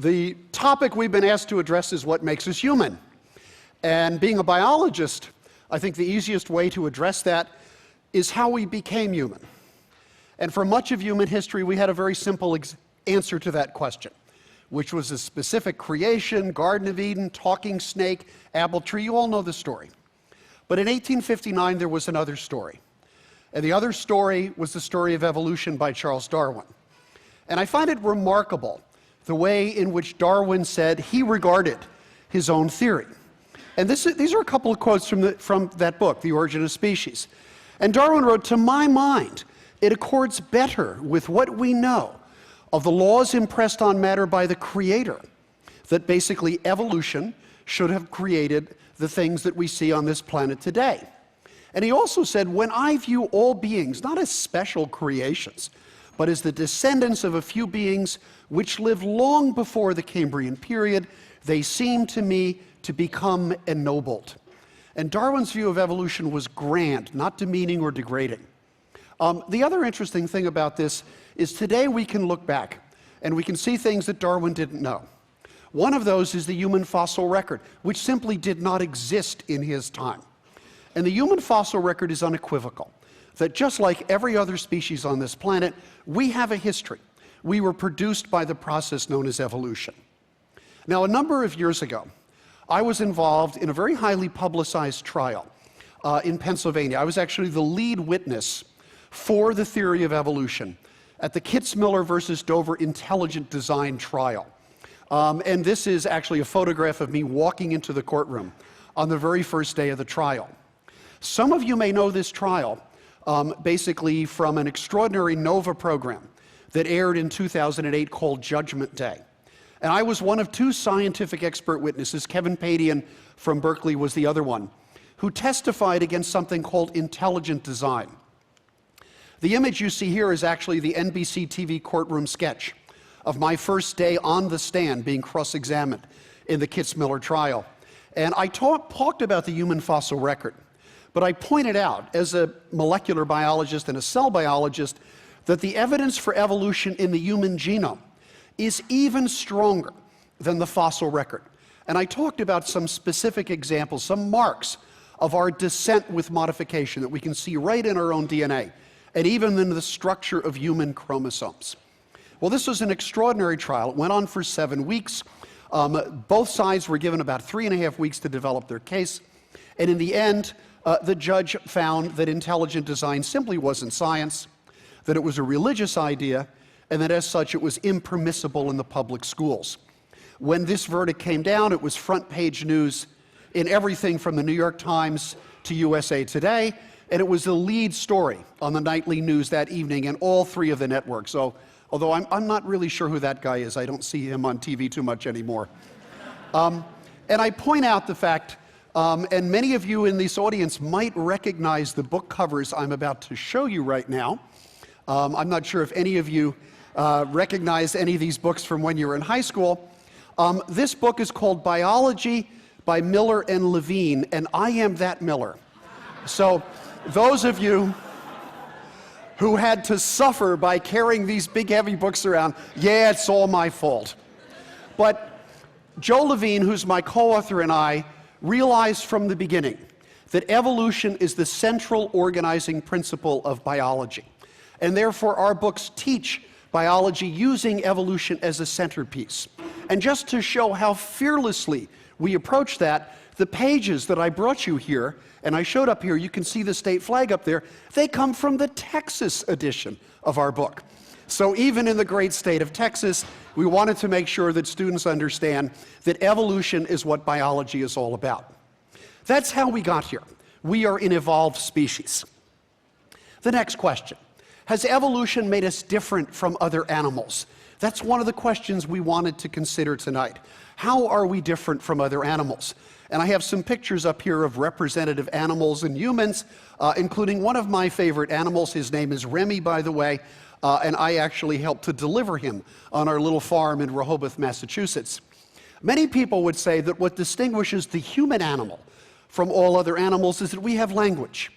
The topic we've been asked to address is what makes us human. And being a biologist, I think the easiest way to address that is how we became human. And for much of human history, we had a very simple answer to that question, which was a specific creation, Garden of Eden, talking snake, apple tree. You all know the story. But in 1859, there was another story. And the other story was the story of evolution by Charles Darwin. And I find it remarkable the way in which Darwin said he regarded his own theory. And these are a couple of quotes from that book, The Origin of Species. And Darwin wrote, "To my mind, it accords better with what we know of the laws impressed on matter by the Creator, that basically evolution should have created the things that we see on this planet today." And he also said, "When I view all beings not as special creations, but as the descendants of a few beings which lived long before the Cambrian period, they seem to me to become ennobled." And Darwin's view of evolution was grand, not demeaning or degrading. The other interesting thing about this is today we can look back and we can see things that Darwin didn't know. One of those is the human fossil record, which simply did not exist in his time. And the human fossil record is unequivocal, that just like every other species on this planet, we have a history. We were produced by the process known as evolution. Now, a number of years ago, I was involved in a very highly publicized trial in Pennsylvania. I was actually the lead witness for the theory of evolution at the Kitzmiller versus Dover intelligent design trial. And this is actually a photograph of me walking into the courtroom on the very first day of the trial. Some of you may know this trial basically from an extraordinary NOVA program that aired in 2008 called Judgment Day. And I was one of two scientific expert witnesses. Kevin Padian from Berkeley was the other one, who testified against something called intelligent design. The image you see here is actually the NBC TV courtroom sketch of my first day on the stand being cross-examined in the Kitzmiller trial. And I talked about the human fossil record, but I pointed out, as a molecular biologist and a cell biologist, that the evidence for evolution in the human genome is even stronger than the fossil record. And I talked about some specific examples, some marks of our descent with modification that we can see right in our own DNA, and even in the structure of human chromosomes. Well, this was an extraordinary trial. It went on for 7 weeks. Both sides were given about 3.5 weeks to develop their case. And in the end, the judge found that intelligent design simply wasn't science, that it was a religious idea, and that as such it was impermissible in the public schools. When this verdict came down, it was front page news in everything from the New York Times to USA Today, and it was the lead story on the nightly news that evening in all three of the networks. So, although I'm not really sure who that guy is, I don't see him on TV too much anymore. And I point out the fact, and many of you in this audience might recognize the book covers I'm about to show you right now. I'm not sure if any of you recognize any of these books from when you were in high school. This book is called Biology by Miller and Levine, and I am that Miller. So those of you who had to suffer by carrying these big heavy books around, yeah, it's all my fault. But Joe Levine, who's my co-author, and I realized from the beginning that evolution is the central organizing principle of biology. And therefore our books teach biology using evolution as a centerpiece. And just to show how fearlessly we approach that, the pages that I brought you here, and I showed up here, you can see the state flag up there, they come from the Texas edition of our book. So even in the great state of Texas, we wanted to make sure that students understand that evolution is what biology is all about. That's how we got here. We are an evolved species. The next question: has evolution made us different from other animals? That's one of the questions we wanted to consider tonight. How are we different from other animals? And I have some pictures up here of representative animals and humans, including one of my favorite animals. His name is Remy, by the way, and I actually helped to deliver him on our little farm in Rehoboth, Massachusetts. Many people would say that what distinguishes the human animal from all other animals is that we have language.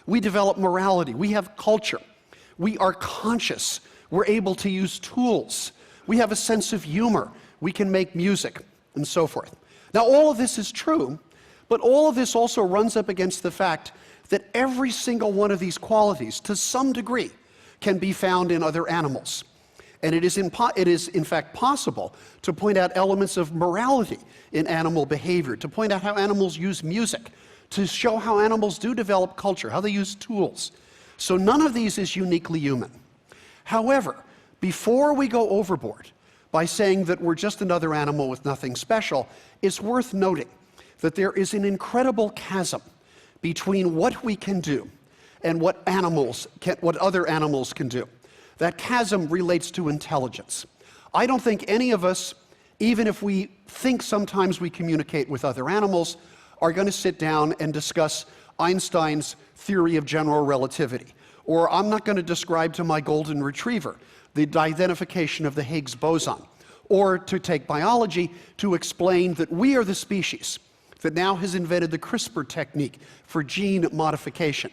We develop morality. We have culture. We are conscious. We're able to use tools. We have a sense of humor. we can make music, and so forth. Now, all of this is true, but all of this also runs up against the fact that every single one of these qualities, to some degree, can be found in other animals. And it is in fact possible to point out elements of morality in animal behavior, to point out how animals use music, to show how animals do develop culture, how they use tools. So none of these is uniquely human. However, before we go overboard by saying that we're just another animal with nothing special, it's worth noting that there is an incredible chasm between what we can do and what other animals can do. That chasm relates to intelligence. I don't think any of us, even if we think sometimes we communicate with other animals, are going to sit down and discuss Einstein's theory of general relativity. Or I'm not going to describe to my golden retriever the identification of the Higgs boson. Or to take biology, to explain that we are the species that now has invented the CRISPR technique for gene modification.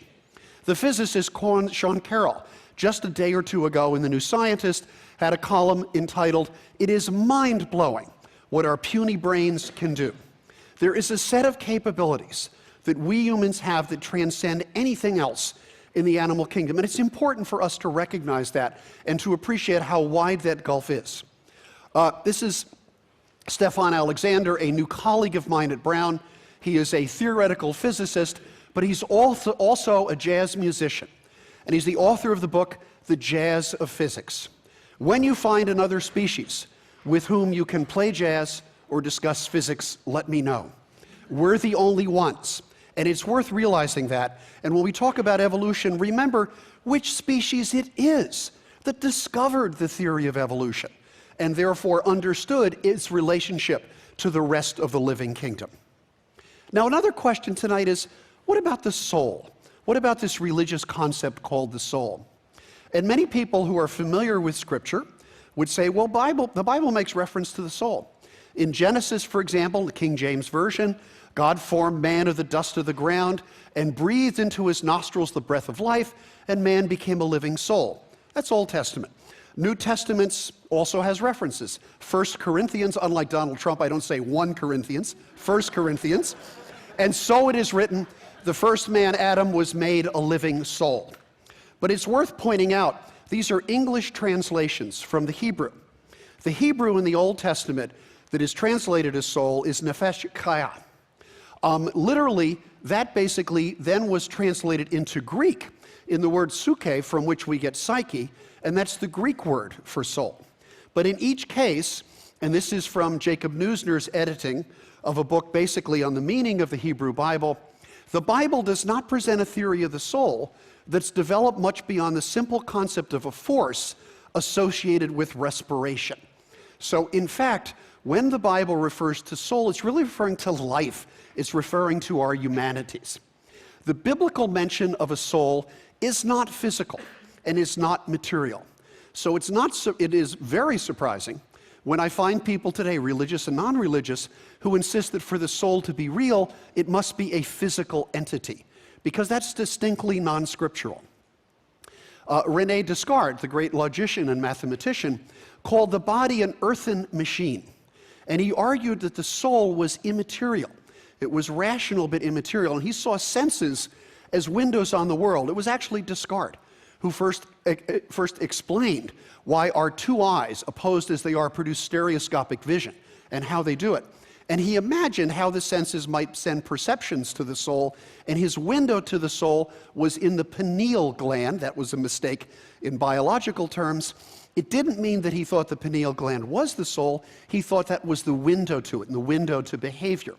The physicist Sean Carroll, just a day or two ago in The New Scientist, had a column entitled, "It is mind-blowing what our puny brains can do." There is a set of capabilities that we humans have that transcend anything else in the animal kingdom, and it's important for us to recognize that and to appreciate how wide that gulf is. This is Stefan Alexander, a new colleague of mine at Brown. He is a theoretical physicist, but he's also a jazz musician. And he's the author of the book, The Jazz of Physics. When you find another species with whom you can play jazz or discuss physics, let me know. We're the only ones. And it's worth realizing that. And when we talk about evolution, remember which species it is that discovered the theory of evolution and therefore understood its relationship to the rest of the living kingdom. Now, another question tonight is, what about the soul? What about this religious concept called the soul? And many people who are familiar with Scripture would say, well, the Bible makes reference to the soul. In Genesis, for example, the King James Version, God formed man of the dust of the ground and breathed into his nostrils the breath of life, and man became a living soul. That's Old Testament. New Testament also has references. 1 Corinthians, unlike Donald Trump, I don't say 1 Corinthians, 1 Corinthians. And so it is written, the first man, Adam, was made a living soul. But it's worth pointing out, these are English translations from the Hebrew. The Hebrew in the Old Testament that is translated as soul is nefesh chaya. Literally, that basically then was translated into Greek in the word psyche, from which we get psyche, and that's the Greek word for soul. But in each case, and this is from Jacob Neusner's editing of a book basically on the meaning of the Hebrew Bible, the Bible does not present a theory of the soul that's developed much beyond the simple concept of a force associated with respiration. So in fact, when the Bible refers to soul, it's really referring to life. It's referring to our humanities. The biblical mention of a soul is not physical and is not material. So it is very surprising when I find people today, religious and non-religious, who insist that for the soul to be real, it must be a physical entity, because that's distinctly non-scriptural. René Descartes, the great logician and mathematician, called the body an earthen machine, and he argued that the soul was immaterial. It was rational but immaterial, and he saw senses as windows on the world. It was actually Descartes who first explained why our two eyes, opposed as they are, produce stereoscopic vision, and how they do it. And he imagined how the senses might send perceptions to the soul, and his window to the soul was in the pineal gland. That was a mistake in biological terms. It didn't mean that he thought the pineal gland was the soul. He thought that was the window to it, and the window to behavior.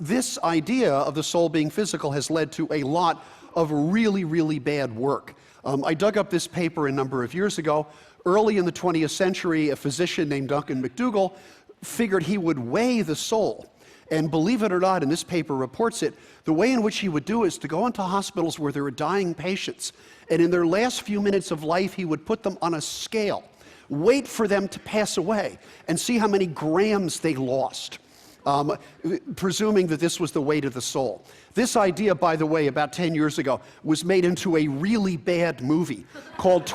This idea of the soul being physical has led to a lot of really, really bad work. I dug up this paper a number of years ago. Early in the 20th century, a physician named Duncan McDougall figured he would weigh the soul. And believe it or not, and this paper reports it, the way in which he would do is to go into hospitals where there were dying patients, and in their last few minutes of life, he would put them on a scale, wait for them to pass away, and see how many grams they lost. Presuming that this was the weight of the soul. This idea, by the way, about 10 years ago, was made into a really bad movie called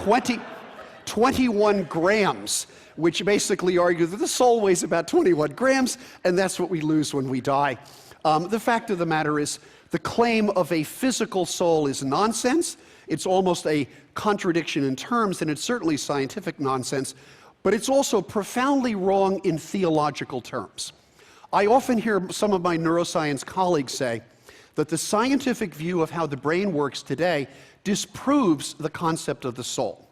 21 grams, which basically argue that the soul weighs about 21 grams, and that's what we lose when we die. The fact of the matter is, the claim of a physical soul is nonsense. It's almost a contradiction in terms, and it's certainly scientific nonsense, but it's also profoundly wrong in theological terms. I often hear some of my neuroscience colleagues say that the scientific view of how the brain works today disproves the concept of the soul.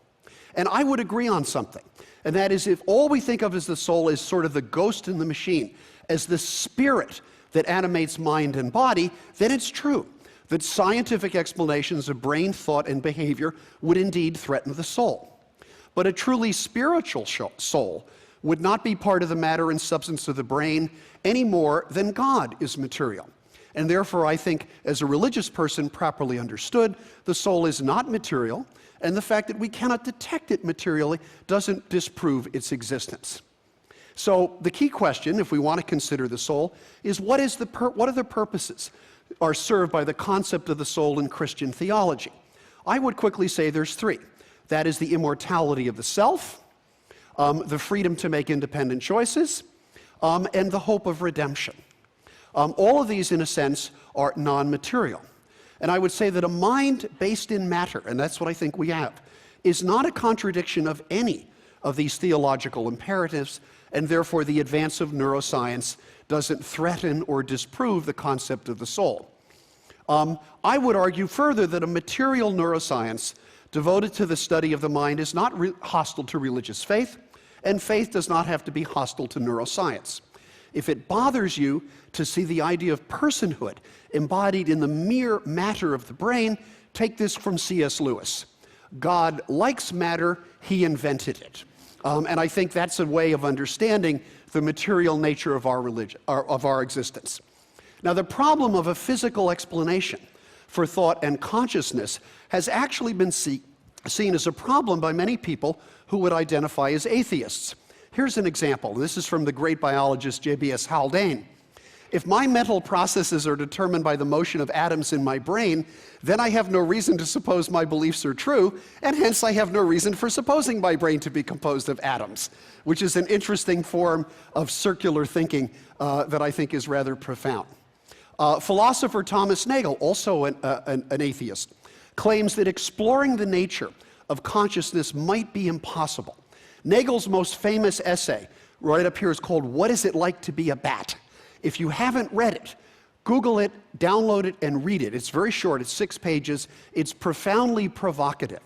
And I would agree on something, and that is, if all we think of as the soul is sort of the ghost in the machine, as the spirit that animates mind and body, then it's true that scientific explanations of brain, thought, and behavior would indeed threaten the soul. But a truly spiritual soul would not be part of the matter and substance of the brain any more than God is material. And therefore, I think, as a religious person properly understood, the soul is not material, and the fact that we cannot detect it materially doesn't disprove its existence. So the key question, if we want to consider the soul, is what are the purposes are served by the concept of the soul in Christian theology? I would quickly say there's three. That is the immortality of the self, the freedom to make independent choices, and the hope of redemption. All of these, in a sense, are non-material. And I would say that a mind based in matter, and that's what I think we have, is not a contradiction of any of these theological imperatives, and therefore the advance of neuroscience doesn't threaten or disprove the concept of the soul. I would argue further that a material neuroscience devoted to the study of the mind is not hostile to religious faith, and faith does not have to be hostile to neuroscience. If it bothers you to see the idea of personhood embodied in the mere matter of the brain, take this from C.S. Lewis. God likes matter, he invented it. And I think that's a way of understanding the material nature of our religion, of our existence. Now, the problem of a physical explanation for thought and consciousness has actually been seen as a problem by many people who would identify as atheists. Here's an example. This is from the great biologist J.B.S. Haldane. If my mental processes are determined by the motion of atoms in my brain, then I have no reason to suppose my beliefs are true, and hence I have no reason for supposing my brain to be composed of atoms, which is an interesting form of circular thinking that I think is rather profound. Philosopher Thomas Nagel, also an atheist, claims that exploring the nature of consciousness might be impossible. Nagel's most famous essay, right up here, is called "What Is It Like to Be a Bat?" If you haven't read it, Google it, download it, and read it. It's very short, it's 6 pages. It's profoundly provocative.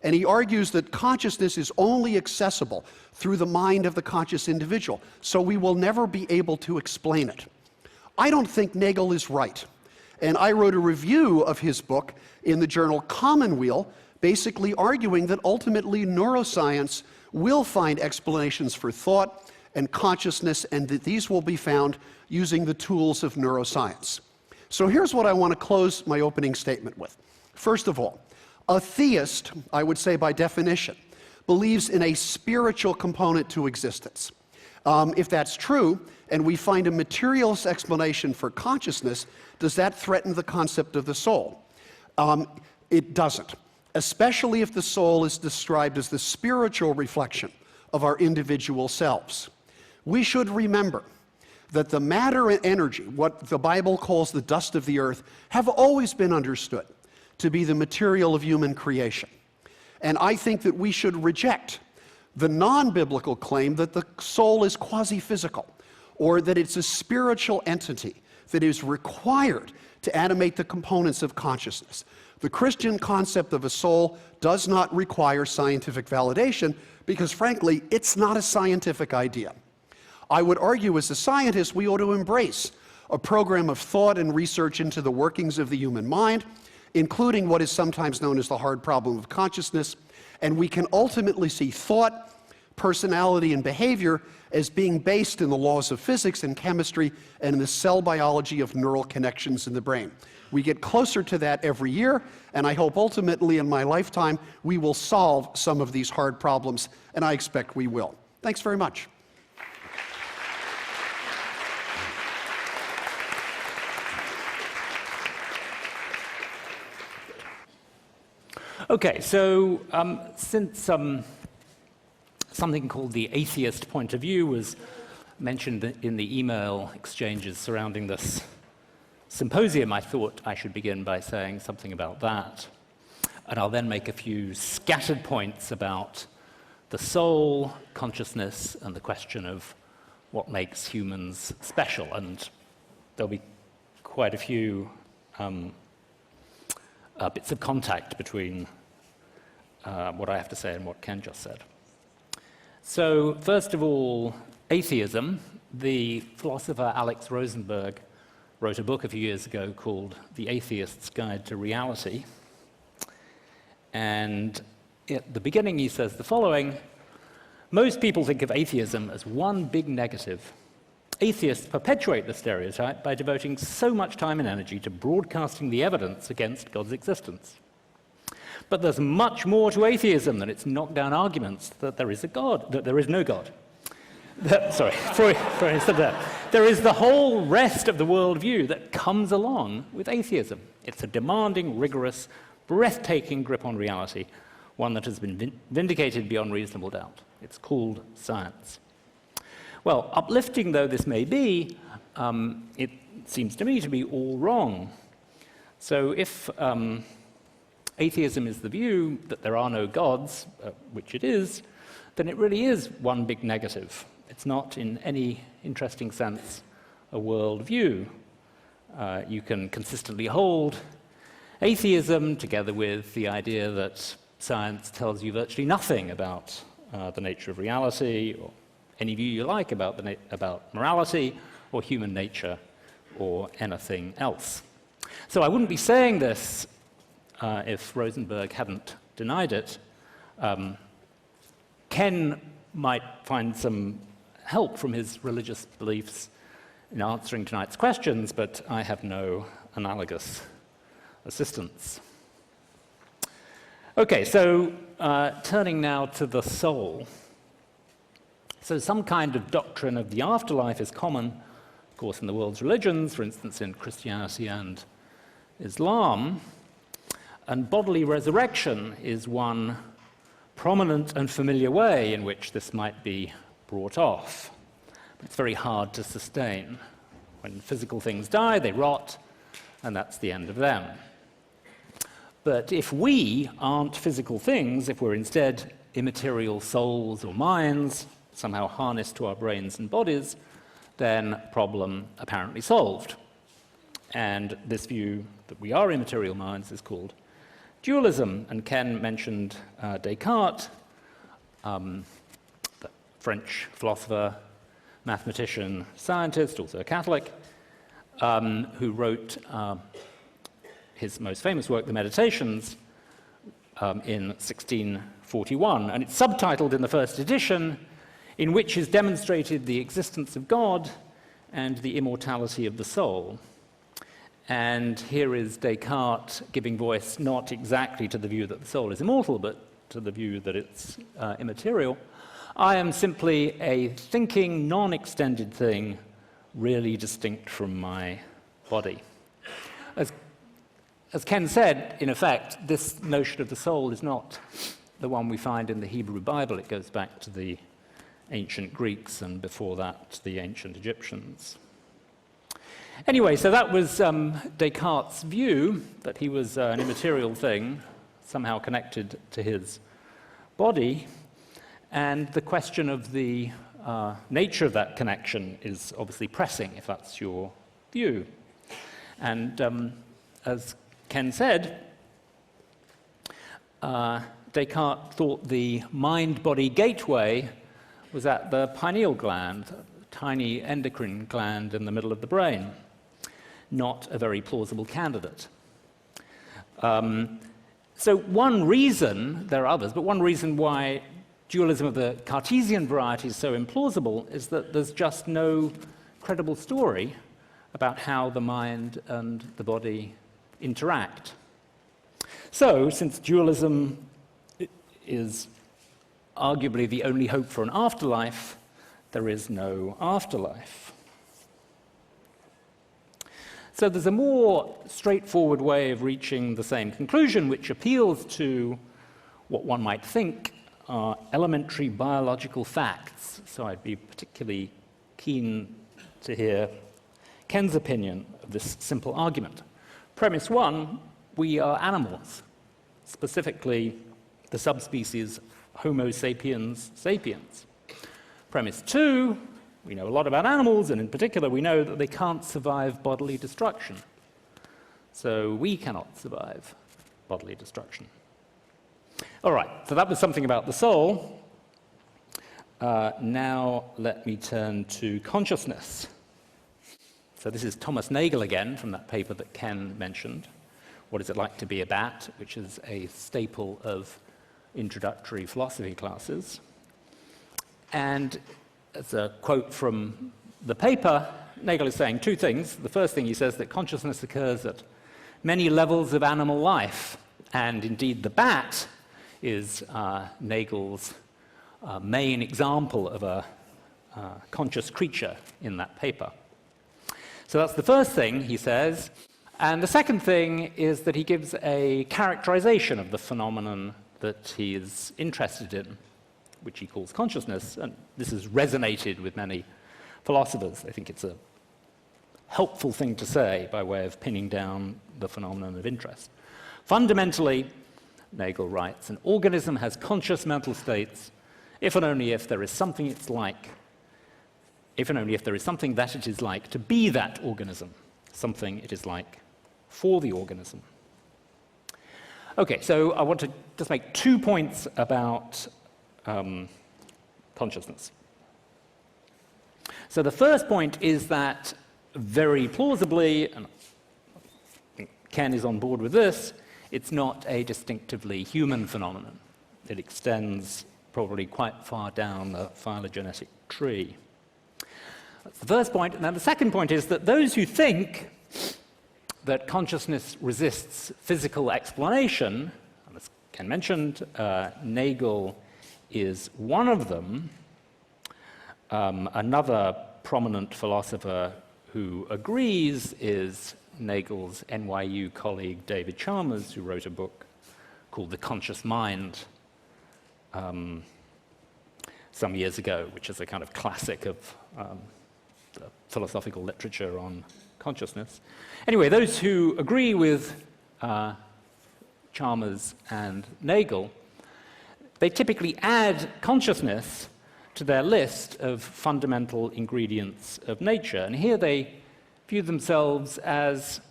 And he argues that consciousness is only accessible through the mind of the conscious individual, so we will never be able to explain it. I don't think Nagel is right. And I wrote a review of his book in the journal Commonweal, basically arguing that ultimately neuroscience will find explanations for thought and consciousness, and that these will be found using the tools of neuroscience. So here's what I want to close my opening statement with. First of all, a theist, I would say by definition, believes in a spiritual component to existence. If that's true, and we find a materialist explanation for consciousness, does that threaten the concept of the soul? It doesn't, especially if the soul is described as the spiritual reflection of our individual selves. We should remember that the matter and energy, what the Bible calls the dust of the earth, have always been understood to be the material of human creation. And I think that we should reject the non-biblical claim that the soul is quasi-physical, or that it's a spiritual entity that is required to animate the components of consciousness. The Christian concept of a soul does not require scientific validation because, frankly, it's not a scientific idea. I would argue as a scientist we ought to embrace a program of thought and research into the workings of the human mind, including what is sometimes known as the hard problem of consciousness, and we can ultimately see thought, personality, and behavior as being based in the laws of physics and chemistry and in the cell biology of neural connections in the brain. We get closer to that every year, and I hope ultimately in my lifetime we will solve some of these hard problems, and I expect we will. Thanks very much. Okay, so since something called the atheist point of view was mentioned in the email exchanges surrounding this symposium. I thought I should begin by saying something about that. And I'll then make a few scattered points about the soul, consciousness, and the question of what makes humans special. And there'll be quite a few bits of contact between what I have to say and what Ken just said. So, first of all, atheism. The philosopher Alex Rosenberg wrote a book a few years ago called The Atheist's Guide to Reality. And at the beginning he says the following: most people think of atheism as one big negative. Atheists perpetuate the stereotype by devoting so much time and energy to broadcasting the evidence against God's existence. But there's much more to atheism than its knockdown arguments that there is a God, that there is no God. Sorry, Freud said that. There is the whole rest of the worldview that comes along with atheism. It's a demanding, rigorous, breathtaking grip on reality, one that has been vindicated beyond reasonable doubt. It's called science. Well, uplifting though this may be, it seems to me to be all wrong. So if atheism is the view that there are no gods, which it is, then it really is one big negative. It's not in any interesting sense a worldview. You can consistently hold atheism together with the idea that science tells you virtually nothing about the nature of reality, or any view you like about morality or human nature or anything else. So I wouldn't be saying this if Rosenberg hadn't denied it. Ken might find some help from his religious beliefs in answering tonight's questions, but I have no analogous assistance. Okay, so turning now to the soul. So some kind of doctrine of the afterlife is common, of course, in the world's religions, for instance, in Christianity and Islam. And bodily resurrection is one prominent and familiar way in which this might be brought off. But it's very hard to sustain. When physical things die, they rot, and that's the end of them. But if we aren't physical things, if we're instead immaterial souls or minds, somehow harnessed to our brains and bodies, then problem apparently solved. And this view that we are immaterial minds is called dualism. And Ken mentioned Descartes, the French philosopher, mathematician, scientist, also a Catholic, who wrote his most famous work, The Meditations, in 1641. And it's subtitled in the first edition, in which is demonstrated the existence of God and the immortality of the soul. And here is Descartes giving voice not exactly to the view that the soul is immortal, but to the view that it's immaterial. I am simply a thinking, non-extended thing, really distinct from my body. As Ken said, in effect, this notion of the soul is not the one we find in the Hebrew Bible. It goes back to the ancient Greeks, and before that, the ancient Egyptians. Anyway, so that was Descartes' view, that he was an immaterial thing, somehow connected to his body. And the question of the nature of that connection is obviously pressing, if that's your view. And as Ken said, Descartes thought the mind-body gateway was at the pineal gland, a tiny endocrine gland in the middle of the brain. Not a very plausible candidate. So one reason, there are others, but one reason why dualism of the Cartesian variety is so implausible is that there's just no credible story about how the mind and the body interact. So, since dualism is arguably the only hope for an afterlife, there is no afterlife. So there's a more straightforward way of reaching the same conclusion, which appeals to what one might think are elementary biological facts. So I'd be particularly keen to hear Ken's opinion of this simple argument. Premise one, we are animals, specifically the subspecies Homo sapiens sapiens. Premise two, we know a lot about animals, and in particular we know that they can't survive bodily destruction. So we cannot survive bodily destruction. All right, so that was something about the soul. Now let me turn to consciousness. So this is Thomas Nagel again from that paper that Ken mentioned, What is it like to be a bat, which is a staple of introductory philosophy classes. And as a quote from the paper, Nagel is saying two things. The first thing he says that consciousness occurs at many levels of animal life, and indeed the bat is Nagel's main example of a conscious creature in that paper. So that's the first thing he says. And the second thing is that he gives a characterization of the phenomenon that he is interested in, which he calls consciousness. And this has resonated with many philosophers. I think it's a helpful thing to say by way of pinning down the phenomenon of interest. Fundamentally, Nagel writes, an organism has conscious mental states if and only if there is something it's like, if and only if there is something that it is like to be that organism, something it is like for the organism. Okay, so I want to just make 2 points about consciousness. So the first point is that very plausibly, and I think Ken is on board with this, it's not a distinctively human phenomenon. It extends probably quite far down the phylogenetic tree. That's the first point. And then the second point is that those who think that consciousness resists physical explanation, and as Ken mentioned, Nagel is one of them. Another prominent philosopher who agrees is Nagel's NYU colleague David Chalmers, who wrote a book called The Conscious Mind some years ago, which is a kind of classic of the philosophical literature on consciousness. Anyway, those who agree with Chalmers and Nagel, they typically add consciousness to their list of fundamental ingredients of nature. And here they view themselves as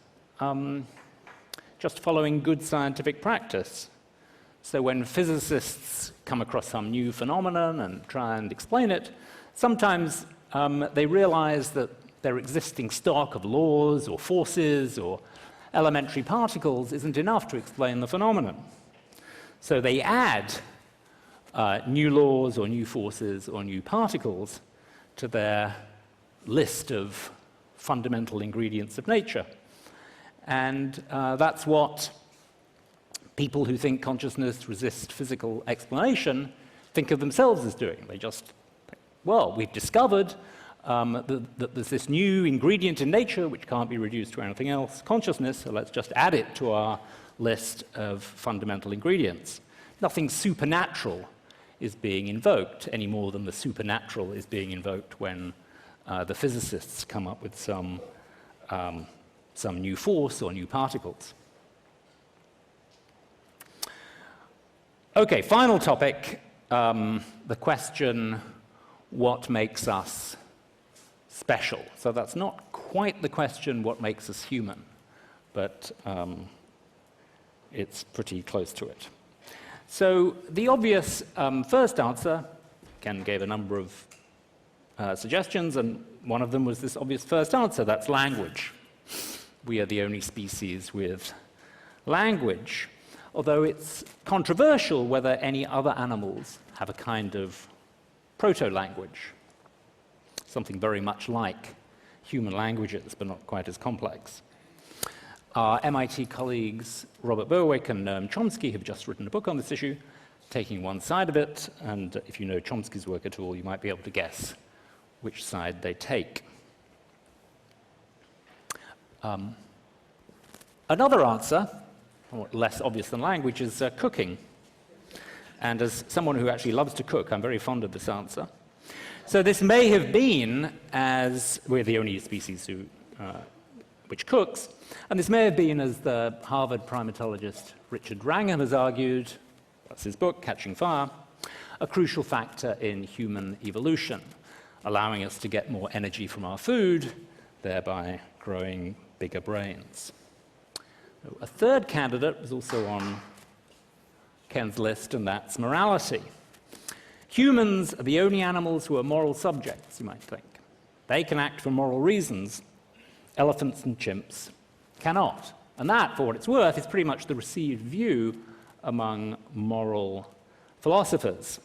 just following good scientific practice. So when physicists come across some new phenomenon and try and explain it, sometimes they realize that their existing stock of laws or forces or elementary particles isn't enough to explain the phenomenon. So they add new laws or new forces or new particles to their list of fundamental ingredients of nature. And that's what people who think consciousness resists physical explanation think of themselves as doing. They just, well, we've discovered that there's this new ingredient in nature which can't be reduced to anything else, consciousness, so let's just add it to our list of fundamental ingredients. Nothing supernatural is being invoked any more than the supernatural is being invoked when the physicists come up with some new force or new particles. Okay, final topic, the question, what makes us special? So that's not quite the question, what makes us human, but it's pretty close to it. So the obvious first answer, Ken gave a number of suggestions, and one of them was this obvious first answer, that's language. We are the only species with language, although it's controversial whether any other animals have a kind of proto-language, something very much like human languages, but not quite as complex. Our MIT colleagues Robert Berwick and Noam Chomsky have just written a book on this issue, taking one side of it, and if you know Chomsky's work at all, you might be able to guess which side they take. Another answer, less obvious than language, is cooking. And as someone who actually loves to cook, I'm very fond of this answer. So this may have been, as we're the only species which cooks, and this may have been, as the Harvard primatologist Richard Wrangham has argued, that's his book, Catching Fire, a crucial factor in human evolution, allowing us to get more energy from our food, thereby growing bigger brains. A third candidate was also on Ken's list, and that's morality. Humans are the only animals who are moral subjects, you might think. They can act for moral reasons. Elephants and chimps cannot. And that, for what it's worth, is pretty much the received view among moral philosophers.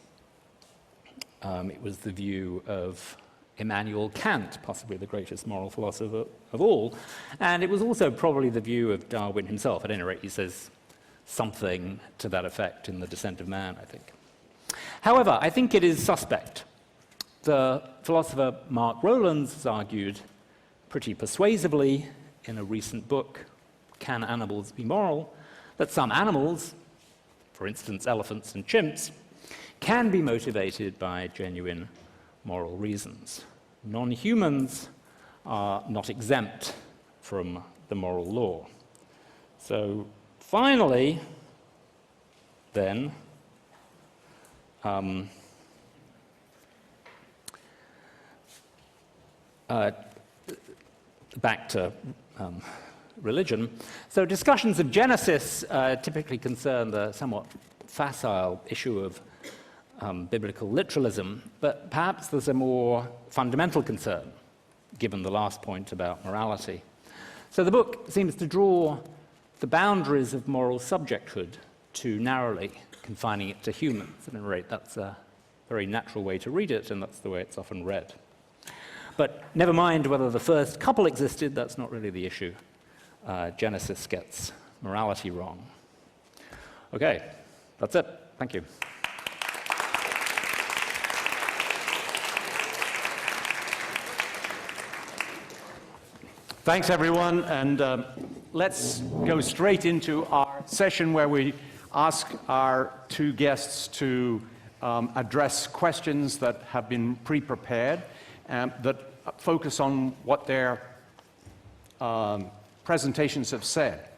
It was the view of Immanuel Kant, possibly the greatest moral philosopher of all, and it was also probably the view of Darwin himself. At any rate, he says something to that effect in The Descent of Man, I think. However, I think it is suspect. The philosopher Mark Rowlands has argued pretty persuasively in a recent book, Can Animals Be Moral?, that some animals, for instance elephants and chimps, can be motivated by genuine moral reasons. Non-humans are not exempt from the moral law. So finally, then, back to religion. So discussions of Genesis typically concern the somewhat facile issue of biblical literalism, but perhaps there's a more fundamental concern, given the last point about morality. So the book seems to draw the boundaries of moral subjecthood too narrowly, confining it to humans. At any rate, that's a very natural way to read it, and that's the way it's often read. But never mind whether the first couple existed, that's not really the issue. Genesis gets morality wrong. Okay, that's it. Thank you. Thanks, everyone, and let's go straight into our session where we ask our two guests to address questions that have been pre-prepared that focus on what their presentations have said.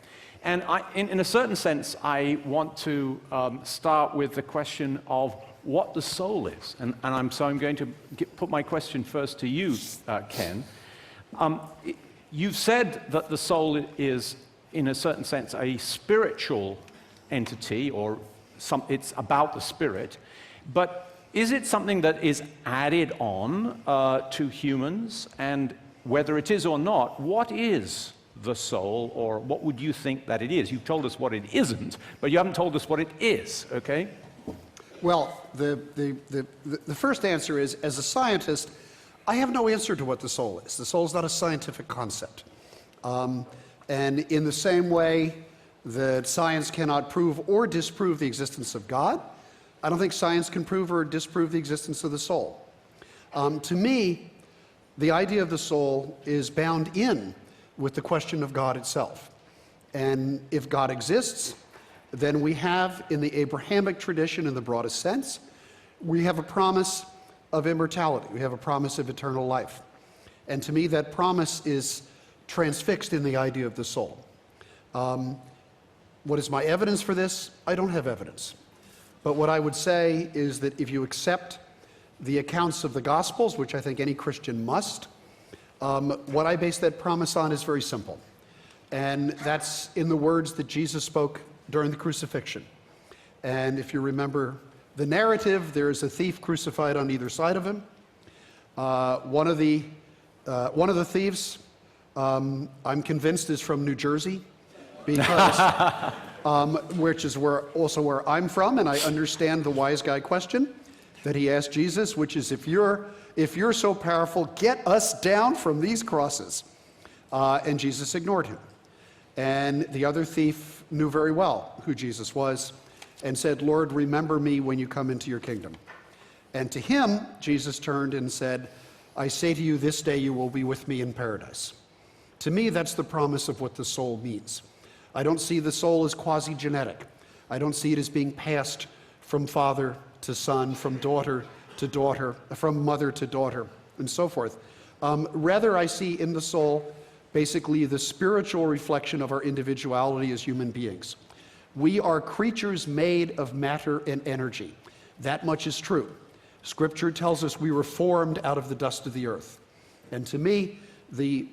And in a certain sense, I want to start with the question of what the soul is. So I'm going to put my question first to you, Ken. You've said that the soul is, in a certain sense, a spiritual entity, or it's about the spirit, but is it something that is added on to humans? And whether it is or not, what is the soul, or what would you think that it is? You've told us what it isn't, but you haven't told us what it is, okay? Well, the first answer is, as a scientist, I have no answer to what the soul is. The soul is not a scientific concept. And in the same way that science cannot prove or disprove the existence of God, I don't think science can prove or disprove the existence of the soul. To me, the idea of the soul is bound in with the question of God itself. And if God exists, then we have, in the Abrahamic tradition in the broadest sense, we have a promise of immortality. We have a promise of eternal life. And to me, that promise is transfixed in the idea of the soul. What is my evidence for this? I don't have evidence. But what I would say is that if you accept the accounts of the Gospels, which I think any Christian must, what I base that promise on is very simple. And that's in the words that Jesus spoke during the crucifixion. And if you remember the narrative, there is a thief crucified on either side of him. One of the thieves, I'm convinced, is from New Jersey, because which is also where I'm from, and I understand the wise guy question that he asked Jesus, which is, if you're so powerful, get us down from these crosses. And Jesus ignored him. And the other thief knew very well who Jesus was, and said, Lord, remember me when you come into your kingdom. And to him, Jesus turned and said, I say to you, this day you will be with me in paradise. To me, that's the promise of what the soul means. I don't see the soul as quasi-genetic. I don't see it as being passed from father to son, from daughter to daughter, from mother to daughter, and so forth. Rather, I see in the soul basically the spiritual reflection of our individuality as human beings. We are creatures made of matter and energy. That much is true. Scripture tells us we were formed out of the dust of the earth. And to me, the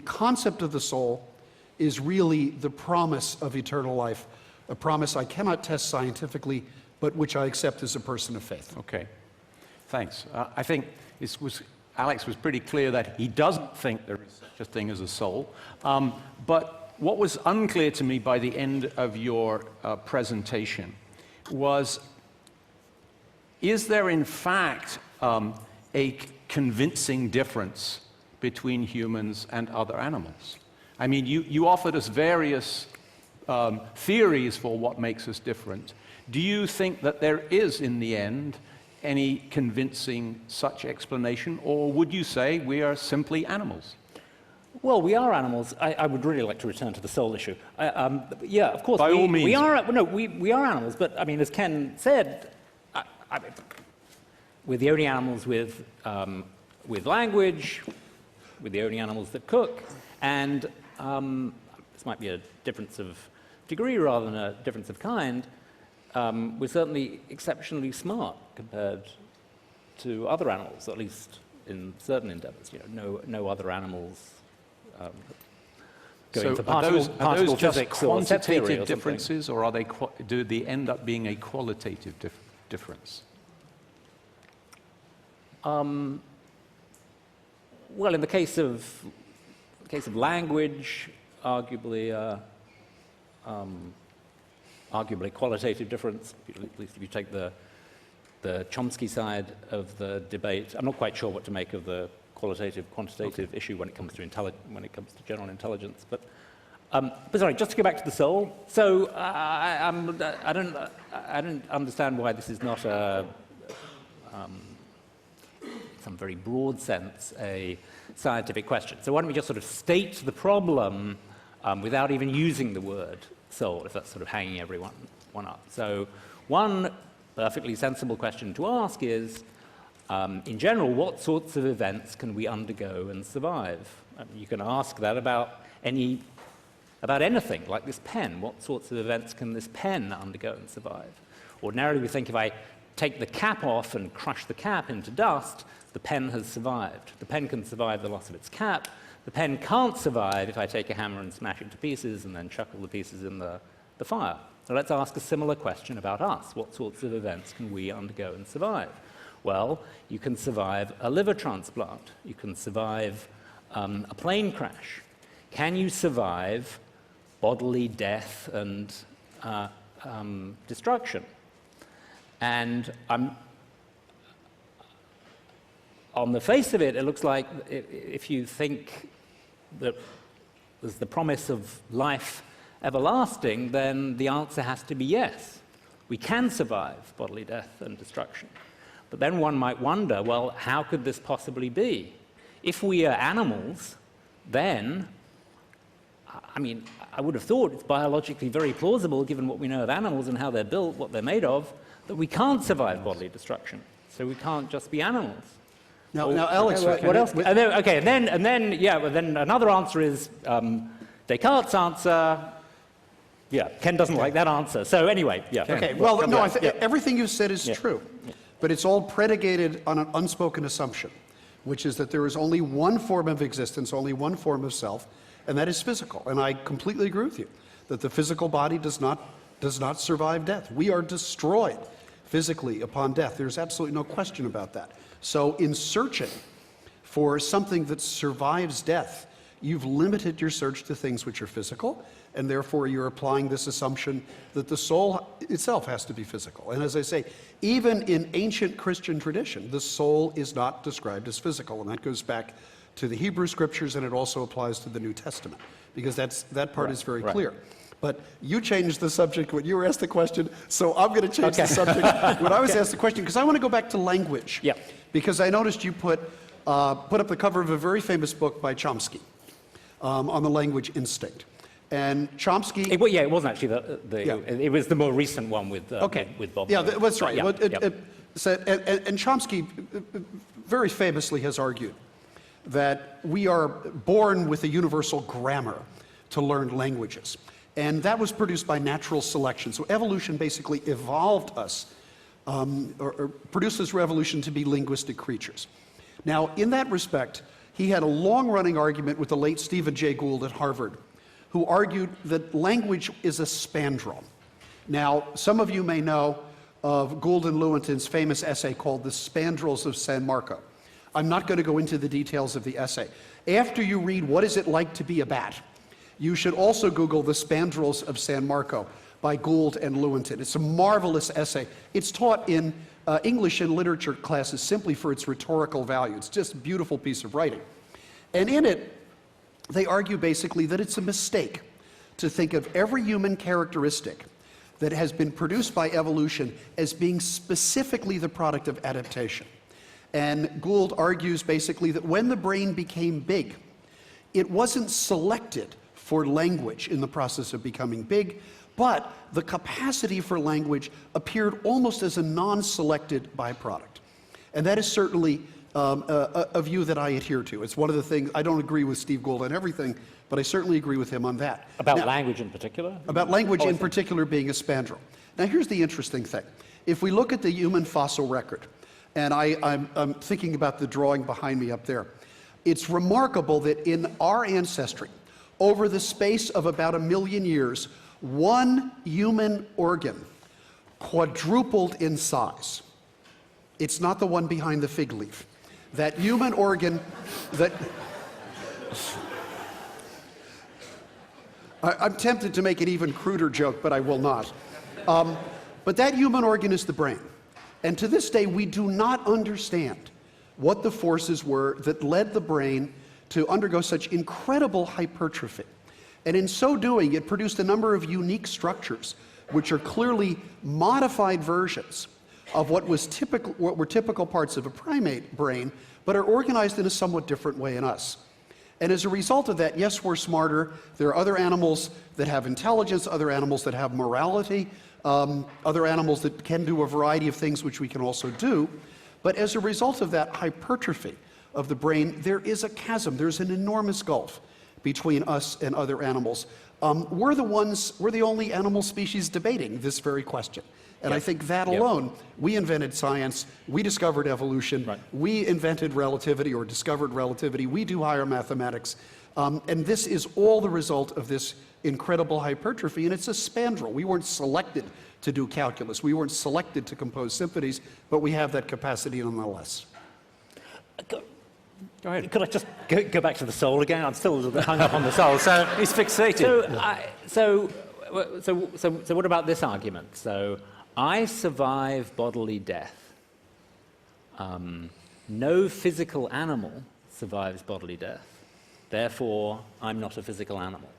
concept of the soul is really the promise of eternal life, a promise I cannot test scientifically, but which I accept as a person of faith. Okay, thanks. I think Alex was pretty clear that he doesn't think there is such a thing as a soul. But what was unclear to me by the end of your presentation was, is there in fact a convincing difference between humans and other animals? I mean, you offered us various theories for what makes us different. Do you think that there is, in the end, any convincing such explanation, or would you say we are simply animals? Well, we are animals. I would really like to return to the soul issue. Yeah, of course. By all means. We are animals, but I mean, as Ken said, we're the only animals with language, we're the only animals that cook, and this might be a difference of degree rather than a difference of kind. We're certainly exceptionally smart compared to other animals, at least in certain endeavors. You know, no other animals going for particle physics or set theory or quantitative differences, or do they end up being a qualitative difference? Well, in the case of language, arguably qualitative difference, at least if you take the Chomsky side of the debate. I'm not quite sure what to make of the qualitative-quantitative issue when it comes to general intelligence. But sorry, just to go back to the soul. So I don't understand why this is not some very broad sense a scientific question. So why don't we just sort of state the problem without even using the word soul, if that's sort of hanging everyone up. So one perfectly sensible question to ask is, in general, what sorts of events can we undergo and survive? You can ask that about anything, like this pen. What sorts of events can this pen undergo and survive? Ordinarily, we think if I take the cap off and crush the cap into dust, the pen has survived. The pen can survive the loss of its cap. The pen can't survive if I take a hammer and smash it to pieces and then chuckle the pieces in the fire. So let's ask a similar question about us. What sorts of events can we undergo and survive? Well, you can survive a liver transplant. You can survive a plane crash. Can you survive bodily death and destruction? And on the face of it, it looks like if you think that there's the promise of life everlasting, then the answer has to be yes. We can survive bodily death and destruction. But then one might wonder, well, how could this possibly be? If we are animals, then, I mean, I would have thought it's biologically very plausible, given what we know of animals and how they're built, what they're made of, that we can't survive bodily destruction. So we can't just be animals. Now, Alex, what else? And then another answer is Descartes' answer. Yeah, Ken doesn't like that answer. So anyway, yeah. Okay, well, no, everything you said is true, but it's all predicated on an unspoken assumption, which is that there is only one form of existence, only one form of self, and that is physical. And I completely agree with you that the physical body does not survive death. We are destroyed physically upon death. There's absolutely no question about that. So in searching for something that survives death, you've limited your search to things which are physical, and therefore you're applying this assumption that the soul itself has to be physical. And as I say, even in ancient Christian tradition, the soul is not described as physical, and that goes back to the Hebrew scriptures, and it also applies to the New Testament, because that part is very clear. But you changed the subject when you were asked the question, so I'm going to change the subject when I was asked the question, because I want to go back to language. Yeah. Because I noticed you put up the cover of a very famous book by Chomsky on the language instinct. And Chomsky... It wasn't actually Yeah. it was the more recent one with Bob. Yeah, that's right. Yeah, And Chomsky very famously has argued that we are born with a universal grammar to learn languages. And that was produced by natural selection. So evolution basically evolved us, or produced this revolution to be linguistic creatures. Now, in that respect, he had a long-running argument with the late Stephen Jay Gould at Harvard, who argued that language is a spandrel. Now, some of you may know of Gould and Lewontin's famous essay called The Spandrels of San Marco. I'm not going to go into the details of the essay. After you read What Is It Like to Be a Bat, you should also Google The Spandrels of San Marco by Gould and Lewontin. It's a marvelous essay. It's taught in English and literature classes simply for its rhetorical value. It's just a beautiful piece of writing. And in it, they argue basically that it's a mistake to think of every human characteristic that has been produced by evolution as being specifically the product of adaptation. And Gould argues basically that when the brain became big, it wasn't selected for language in the process of becoming big, but the capacity for language appeared almost as a non-selected byproduct. And that is certainly a view that I adhere to. It's one of the things, I don't agree with Steve Gould on everything, but I certainly agree with him on that. About language in particular? About language in particular being a spandrel. Now here's the interesting thing. If we look at the human fossil record, and I'm thinking about the drawing behind me up there, it's remarkable that in our ancestry, over the space of about 1 million years, one human organ quadrupled in size. It's not the one behind the fig leaf. That human organ that... I'm tempted to make an even cruder joke, but I will not. But that human organ is the brain. And to this day, we do not understand what the forces were that led the brain to undergo such incredible hypertrophy. And in so doing, it produced a number of unique structures, which are clearly modified versions of what were typical parts of a primate brain, but are organized in a somewhat different way in us. And as a result of that, yes, we're smarter. There are other animals that have intelligence, other animals that have morality, other animals that can do a variety of things which we can also do. But as a result of that hypertrophy of the brain, there is a chasm, there's an enormous gulf between us and other animals. We're the only animal species debating this very question. And I think that alone, we invented science, we discovered evolution, we invented relativity or discovered relativity, we do higher mathematics, and this is all the result of this incredible hypertrophy, and it's a spandrel. We weren't selected to do calculus, we weren't selected to compose symphonies, but we have that capacity nonetheless. Go ahead. Could I just go back to the soul again? I'm still a little bit hung up on the soul. So he's fixated. So what about this argument? So I survive bodily death. No physical animal survives bodily death. Therefore, I'm not a physical animal.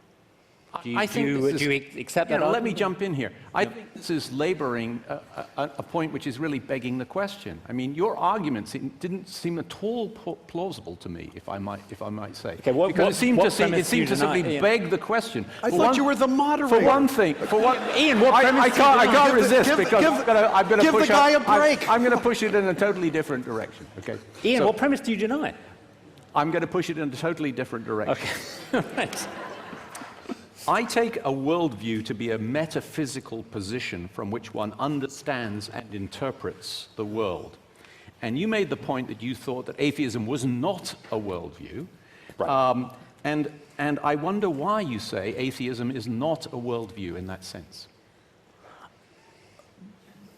Do you accept that? Let me jump in here. I think this is laboring a point which is really begging the question. I mean, your arguments didn't seem at all plausible to me, if I might say. Okay, because it seemed to simply beg the question. I thought you were the moderator. For one thing, Ian, what premise I can't resist because I'm going to push the guy a break. I'm going to push it in a totally different direction. Okay. Ian, what premise do you deny? I'm going to push it in a totally different direction. Okay. Right. I take a worldview to be a metaphysical position from which one understands and interprets the world. And you made the point that you thought that atheism was not a worldview. Right. And I wonder why you say atheism is not a worldview in that sense.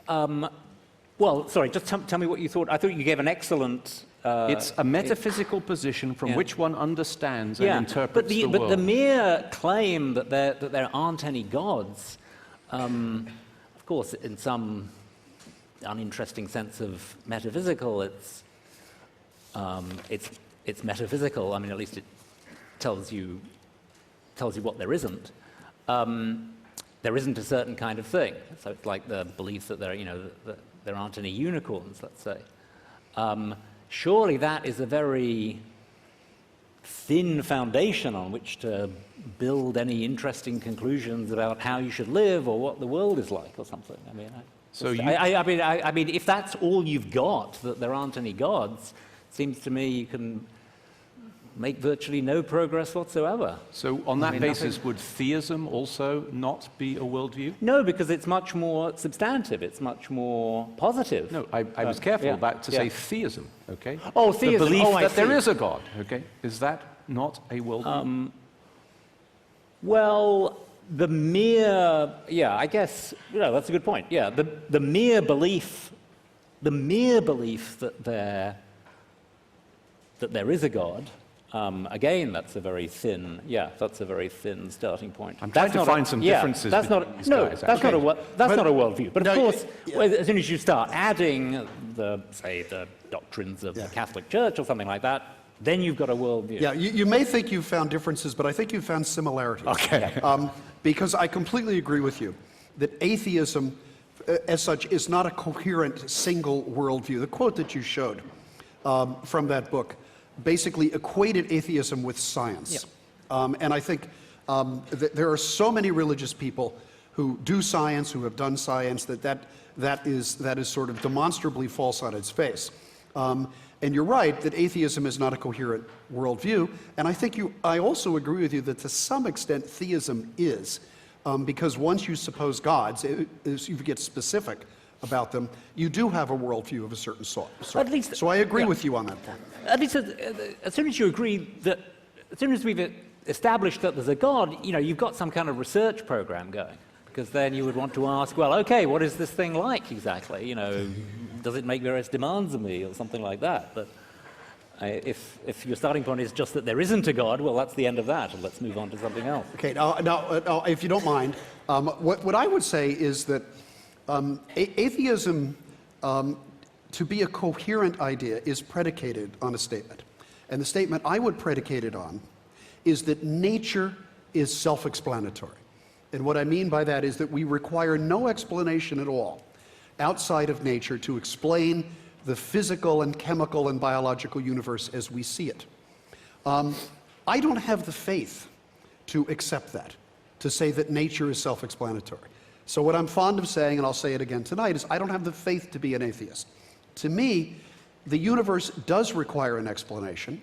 Well, sorry, just tell me what you thought. I thought you gave an excellent... it's a metaphysical position from which one understands and interprets the world. But the mere claim that there aren't any gods, of course, in some uninteresting sense of metaphysical, it's metaphysical. I mean, at least it tells you what there isn't. There isn't a certain kind of thing. So it's like the belief that there aren't any unicorns, let's say. Surely that is a very thin foundation on which to build any interesting conclusions about how you should live or what the world is like or something. I mean, I mean, if that's all you've got, that there aren't any gods, it seems to me you can make virtually no progress whatsoever. So on that basis, would theism also not be a worldview? No, because it's much more substantive. It's much more positive. No, I was careful about to say theism, okay? Oh, theism. The belief I that see. there is a God, okay? Is that not a worldview? Well, the mere, I guess, that's a good point. Yeah, the mere belief that there is a God, again, that's a very thin starting point. I'm trying to find some differences between these guys. That's not a worldview. But of course, as soon as you start adding the doctrines of the Catholic Church or something like that, then you've got a worldview. Yeah, you may think you've found differences, but I think you've found similarities. Okay. Because I completely agree with you that atheism, as such, is not a coherent single worldview. The quote that you showed from that book basically equated atheism with science. And I think there are so many religious people who do science, who have done science, that is sort of demonstrably false on its face. And you're right that atheism is not a coherent worldview, and I also agree with you that to some extent theism is, because once you suppose gods, as you get specific about them, you do have a worldview of a certain sort. At least, so I agree with you on that point. At least as soon as you agree that, as soon as we've established that there's a God, you've got some kind of research program going. Because then you would want to ask, well, okay, what is this thing like exactly? Does it make various demands of me or something like that? But if your starting point is just that there isn't a God, well, that's the end of that, and let's move on to something else. Okay, now if you don't mind, what I would say is that atheism, to be a coherent idea, is predicated on a statement. And the statement I would predicate it on is that nature is self-explanatory. And what I mean by that is that we require no explanation at all outside of nature to explain the physical and chemical and biological universe as we see it. I don't have the faith to accept that, to say that nature is self-explanatory. So what I'm fond of saying, and I'll say it again tonight, is I don't have the faith to be an atheist. To me, the universe does require an explanation.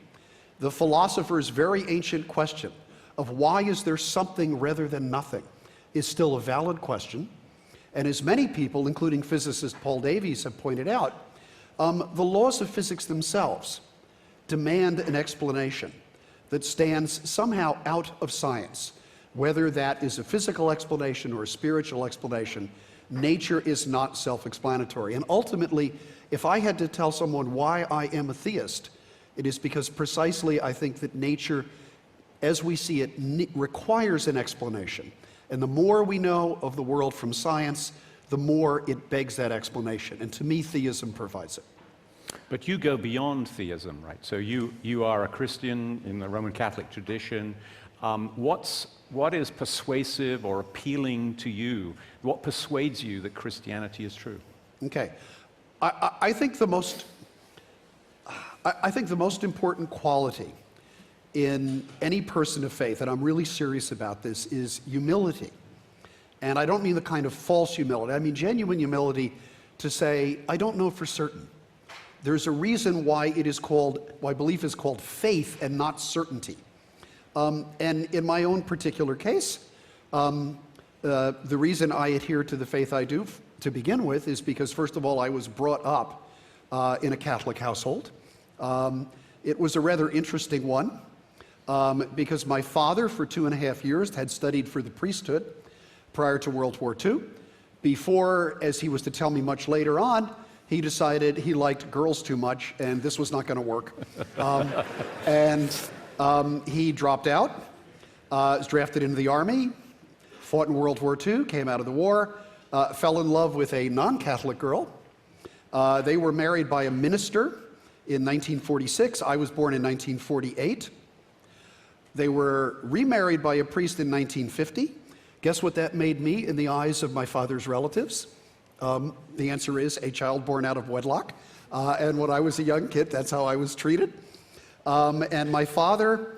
The philosopher's very ancient question of why is there something rather than nothing is still a valid question. And as many people, including physicist Paul Davies, have pointed out, the laws of physics themselves demand an explanation that stands somehow out of science. Whether that is a physical explanation or a spiritual explanation, nature is not self-explanatory. And ultimately, if I had to tell someone why I am a theist, it is because precisely I think that nature, as we see it, requires an explanation. And the more we know of the world from science, the more it begs that explanation. And to me, theism provides it. But you go beyond theism, right? So you are a Christian in the Roman Catholic tradition. What is persuasive or appealing to you? What persuades you that Christianity is true? Okay. I think the most important quality in any person of faith, and I'm really serious about this, is humility. And I don't mean the kind of false humility. I mean genuine humility to say, I don't know for certain. There's a reason why belief is called faith and not certainty. And in my own particular case, the reason I adhere to the faith I do to begin with is because, first of all, I was brought up in a Catholic household. It was a rather interesting one. Because my father, for 2.5 years, had studied for the priesthood prior to World War II. Before, as he was to tell me much later on, he decided he liked girls too much, and this was not going to work. He dropped out, was drafted into the Army, fought in World War II, came out of the war, fell in love with a non-Catholic girl. They were married by a minister in 1946. I was born in 1948. They were remarried by a priest in 1950. Guess what that made me in the eyes of my father's relatives? The answer is a child born out of wedlock. And when I was a young kid, that's how I was treated. And my father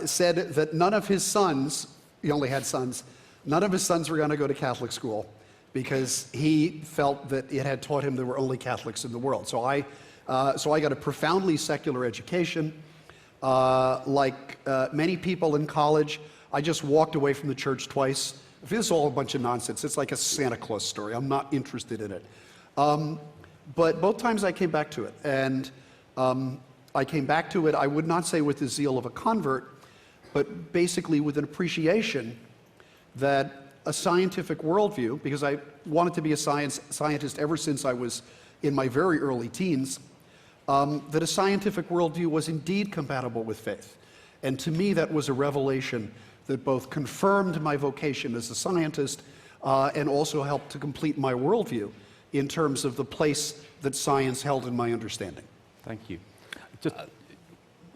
said that none of his sons, he only had sons, none of his sons were going to go to Catholic school because he felt that it had taught him there were only Catholics in the world. So I got a profoundly secular education. Like many people in college, I just walked away from the church twice. This is all a bunch of nonsense. It's like a Santa Claus story. I'm not interested in it. But both times I came back to it. And I came back to it, I would not say with the zeal of a convert, but basically with an appreciation that a scientific worldview, because I wanted to be a scientist ever since I was in my very early teens, that a scientific worldview was indeed compatible with faith. And to me, that was a revelation that both confirmed my vocation as a scientist and also helped to complete my worldview in terms of the place that science held in my understanding. Thank you.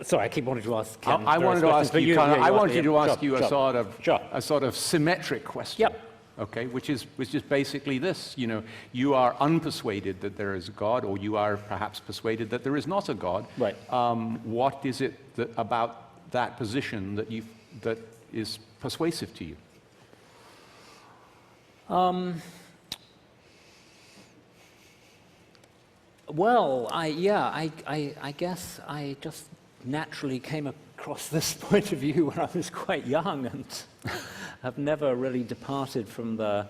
Sorry, I keep wanting to ask Ken. I wanted to ask you, I wanted to ask you a sort of symmetric question. Yep. Okay, which is basically this, you know, you are unpersuaded that there is a God, or you are perhaps persuaded that there is not a God. Right. What is it about that position that is persuasive to you? Well, I guess I just naturally came across this point of view when I was quite young, and have never really departed from the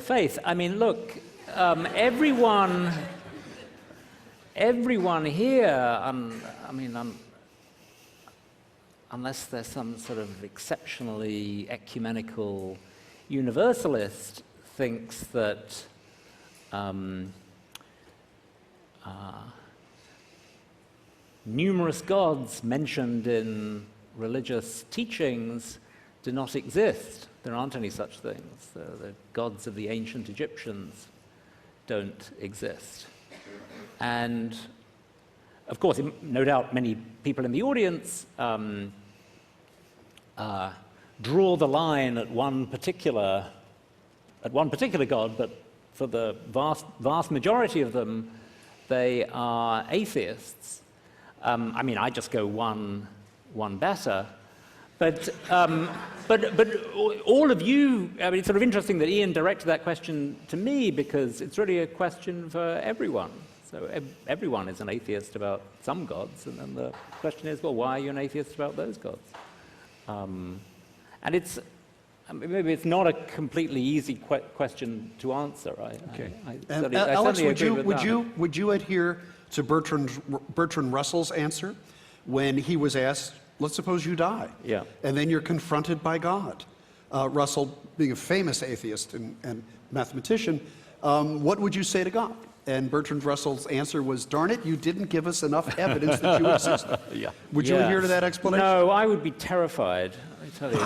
faith. I mean, look, everyone here, unless there's some sort of exceptionally ecumenical universalist, thinks that numerous gods mentioned in religious teachings do not exist. There aren't any such things. The gods of the ancient Egyptians don't exist. And of course, no doubt many people in the audience draw the line at one particular god, but for the vast majority of them, they are atheists. I just go one better. But all of you, it's sort of interesting that Ian directed that question to me, because it's really a question for everyone. So everyone is an atheist about some gods, and then the question is, well, why are you an atheist about those gods? And it's, maybe it's not a completely easy question to answer. Okay. Alex, would you adhere to Bertrand Russell's answer when he was asked, let's suppose you die, yeah, and then you're confronted by God? Russell, being a famous atheist and mathematician, what would you say to God? And Bertrand Russell's answer was, darn it, you didn't give us enough evidence that you exist. Yeah. Would you adhere to that explanation? No, I would be terrified, I tell you.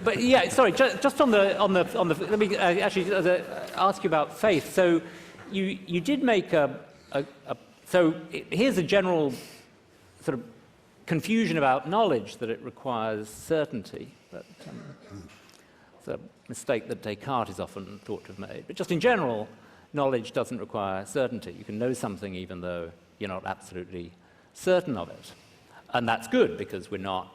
But yeah, sorry, just on the let me actually ask you about faith. So you did make so here's a general sort of confusion about knowledge, that it requires certainty. But it's a mistake that Descartes is often thought to have made. But just in general, knowledge doesn't require certainty. You can know something even though you're not absolutely certain of it. And that's good, because we're not,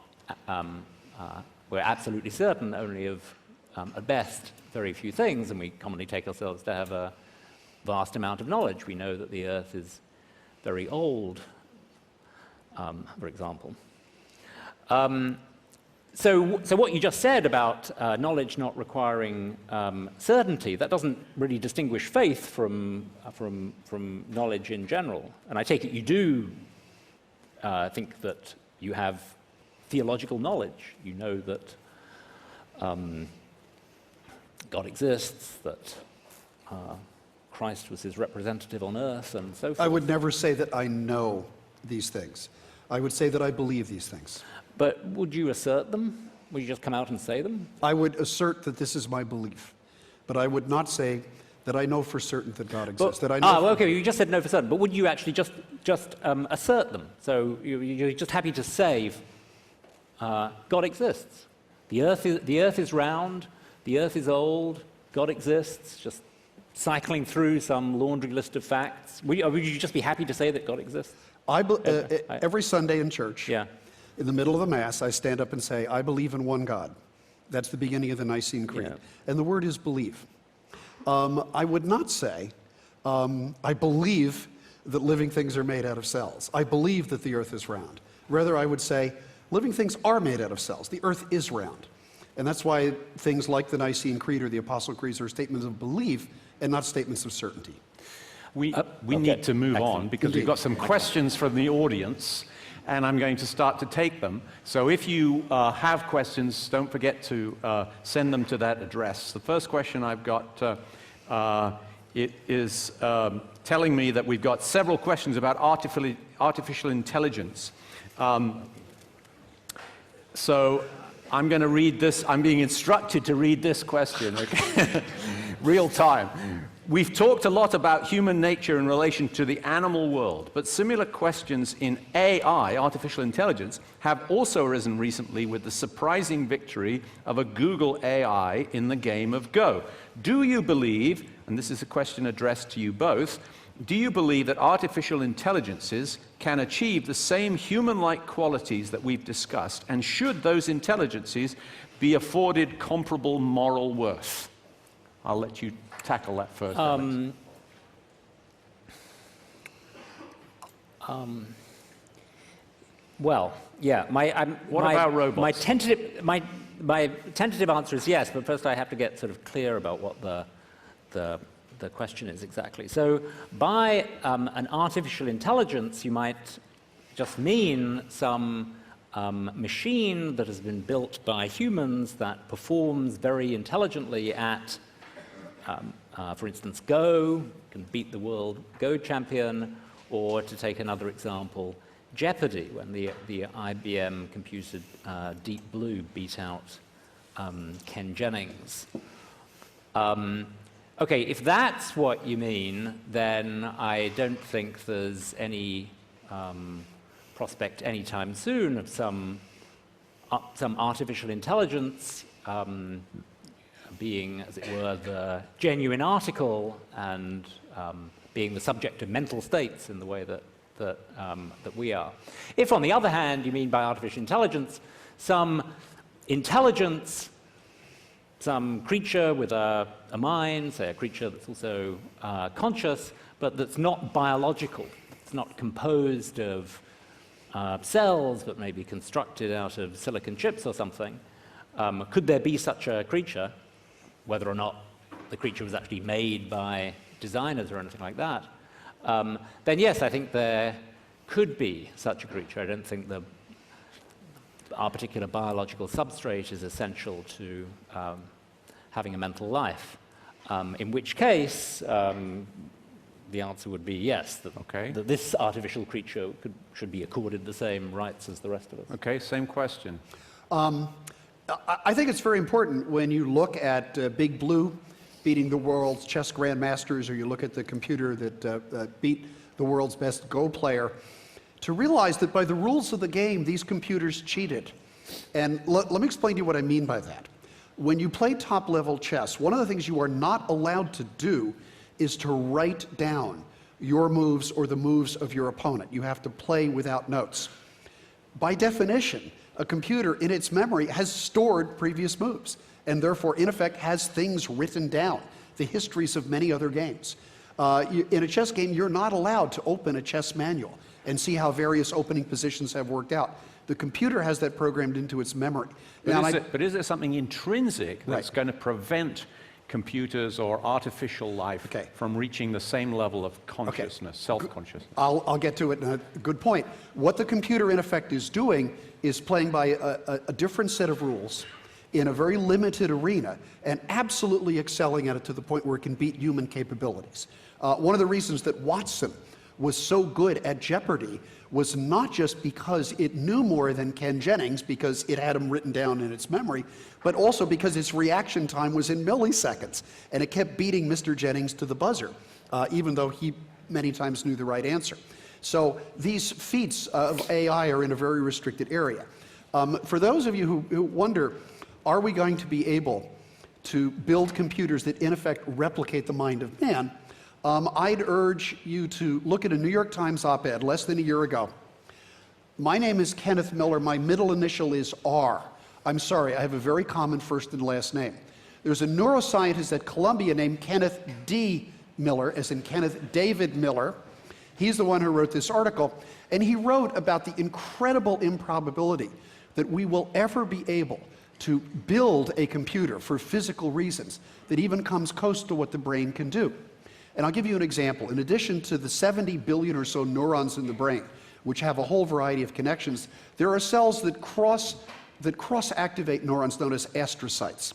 we're absolutely certain only of, at best, very few things, and we commonly take ourselves to have a vast amount of knowledge. We know that the Earth is very old, for example. So what you just said about knowledge not requiring certainty, that doesn't really distinguish faith from knowledge in general. And I take it you do think that you have theological knowledge. You know that God exists, that Christ was his representative on earth, and so forth. I would never say that I know these things. I would say that I believe these things. But would you assert them? Would you just come out and say them? I would assert that this is my belief, but I would not say that I know for certain that God exists. Okay, you just said no for certain, but would you actually just assert them? So you're just happy to say God exists. The earth is round, the earth is old, God exists, just cycling through some laundry list of facts? Would you just be happy to say that God exists? Every Sunday in church, Yeah. in the middle of the Mass, I stand up and say, I believe in one God. That's the beginning of the Nicene Creed. Yeah. And the word is believe. I would not say, I believe that living things are made out of cells. I believe that the earth is round. Rather, I would say, living things are made out of cells. The earth is round. And that's why things like the Nicene Creed or the Apostle Creeds are statements of belief and not statements of certainty. We need to move on because we've got some questions from the audience, and I'm going to start to take them. So if you have questions, don't forget to send them to that address. The first question I've got, it is telling me that we've got several questions about artificial intelligence. So I'm going to read this. I'm being instructed to read this question, okay? Real time. We've talked a lot about human nature in relation to the animal world, but similar questions in AI, artificial intelligence, have also arisen recently with the surprising victory of a Google AI in the game of Go. Do you believe, and this is a question addressed to you both, do you believe that artificial intelligences can achieve the same human-like qualities that we've discussed, and should those intelligences be afforded comparable moral worth? I'll let you tackle that first. Well, yeah. What about robots? My tentative answer is yes, but first I have to get sort of clear about what the question is exactly. So by an artificial intelligence, you might just mean some machine that has been built by humans that performs very intelligently at, for instance, Go, can beat the world Go champion, or to take another example, Jeopardy, when the IBM computer Deep Blue beat out Ken Jennings. Okay, if that's what you mean, then I don't think there's any prospect anytime soon of some artificial intelligence being, as it were, the genuine article and being the subject of mental states in the way that we are. If, on the other hand, you mean by artificial intelligence, some intelligence, some creature with a mind, say a creature that's also conscious, but that's not biological, it's not composed of cells, but maybe constructed out of silicon chips or something, could there be such a creature, whether or not the creature was actually made by designers or anything like that, then yes, I think there could be such a creature. I don't think our particular biological substrate is essential to having a mental life, in which case the answer would be yes, that this artificial creature should be accorded the same rights as the rest of us. Okay, same question. I think it's very important when you look at Big Blue beating the world's chess grandmasters, or you look at the computer that beat the world's best Go player, to realize that by the rules of the game, these computers cheated. And let me explain to you what I mean by that. When you play top-level chess, one of the things you are not allowed to do is to write down your moves or the moves of your opponent. You have to play without notes. By definition, a computer in its memory has stored previous moves, and therefore, in effect, has things written down, the histories of many other games. In a chess game, you're not allowed to open a chess manual and see how various opening positions have worked out. The computer has that programmed into its memory. But is there something intrinsic that's going to prevent computers or artificial life from reaching the same level of consciousness, self-consciousness? I'll get to it in a good point. What the computer, in effect, is doing is playing by a different set of rules in a very limited arena and absolutely excelling at it to the point where it can beat human capabilities. One of the reasons that Watson was so good at Jeopardy was not just because it knew more than Ken Jennings, because it had him written down in its memory, but also because its reaction time was in milliseconds, and it kept beating Mr. Jennings to the buzzer, even though he many times knew the right answer. So these feats of AI are in a very restricted area. For those of you who wonder, are we going to be able to build computers that in effect replicate the mind of man, I'd urge you to look at a New York Times op-ed less than a year ago. My name is Kenneth Miller. My middle initial is R. I'm sorry, I have a very common first and last name. There's a neuroscientist at Columbia named Kenneth D. Miller, as in Kenneth David Miller. He's the one who wrote this article, and he wrote about the incredible improbability that we will ever be able to build a computer for physical reasons that even comes close to what the brain can do. And I'll give you an example. In addition to the 70 billion or so neurons in the brain, which have a whole variety of connections, there are cells that cross-activate neurons known as astrocytes.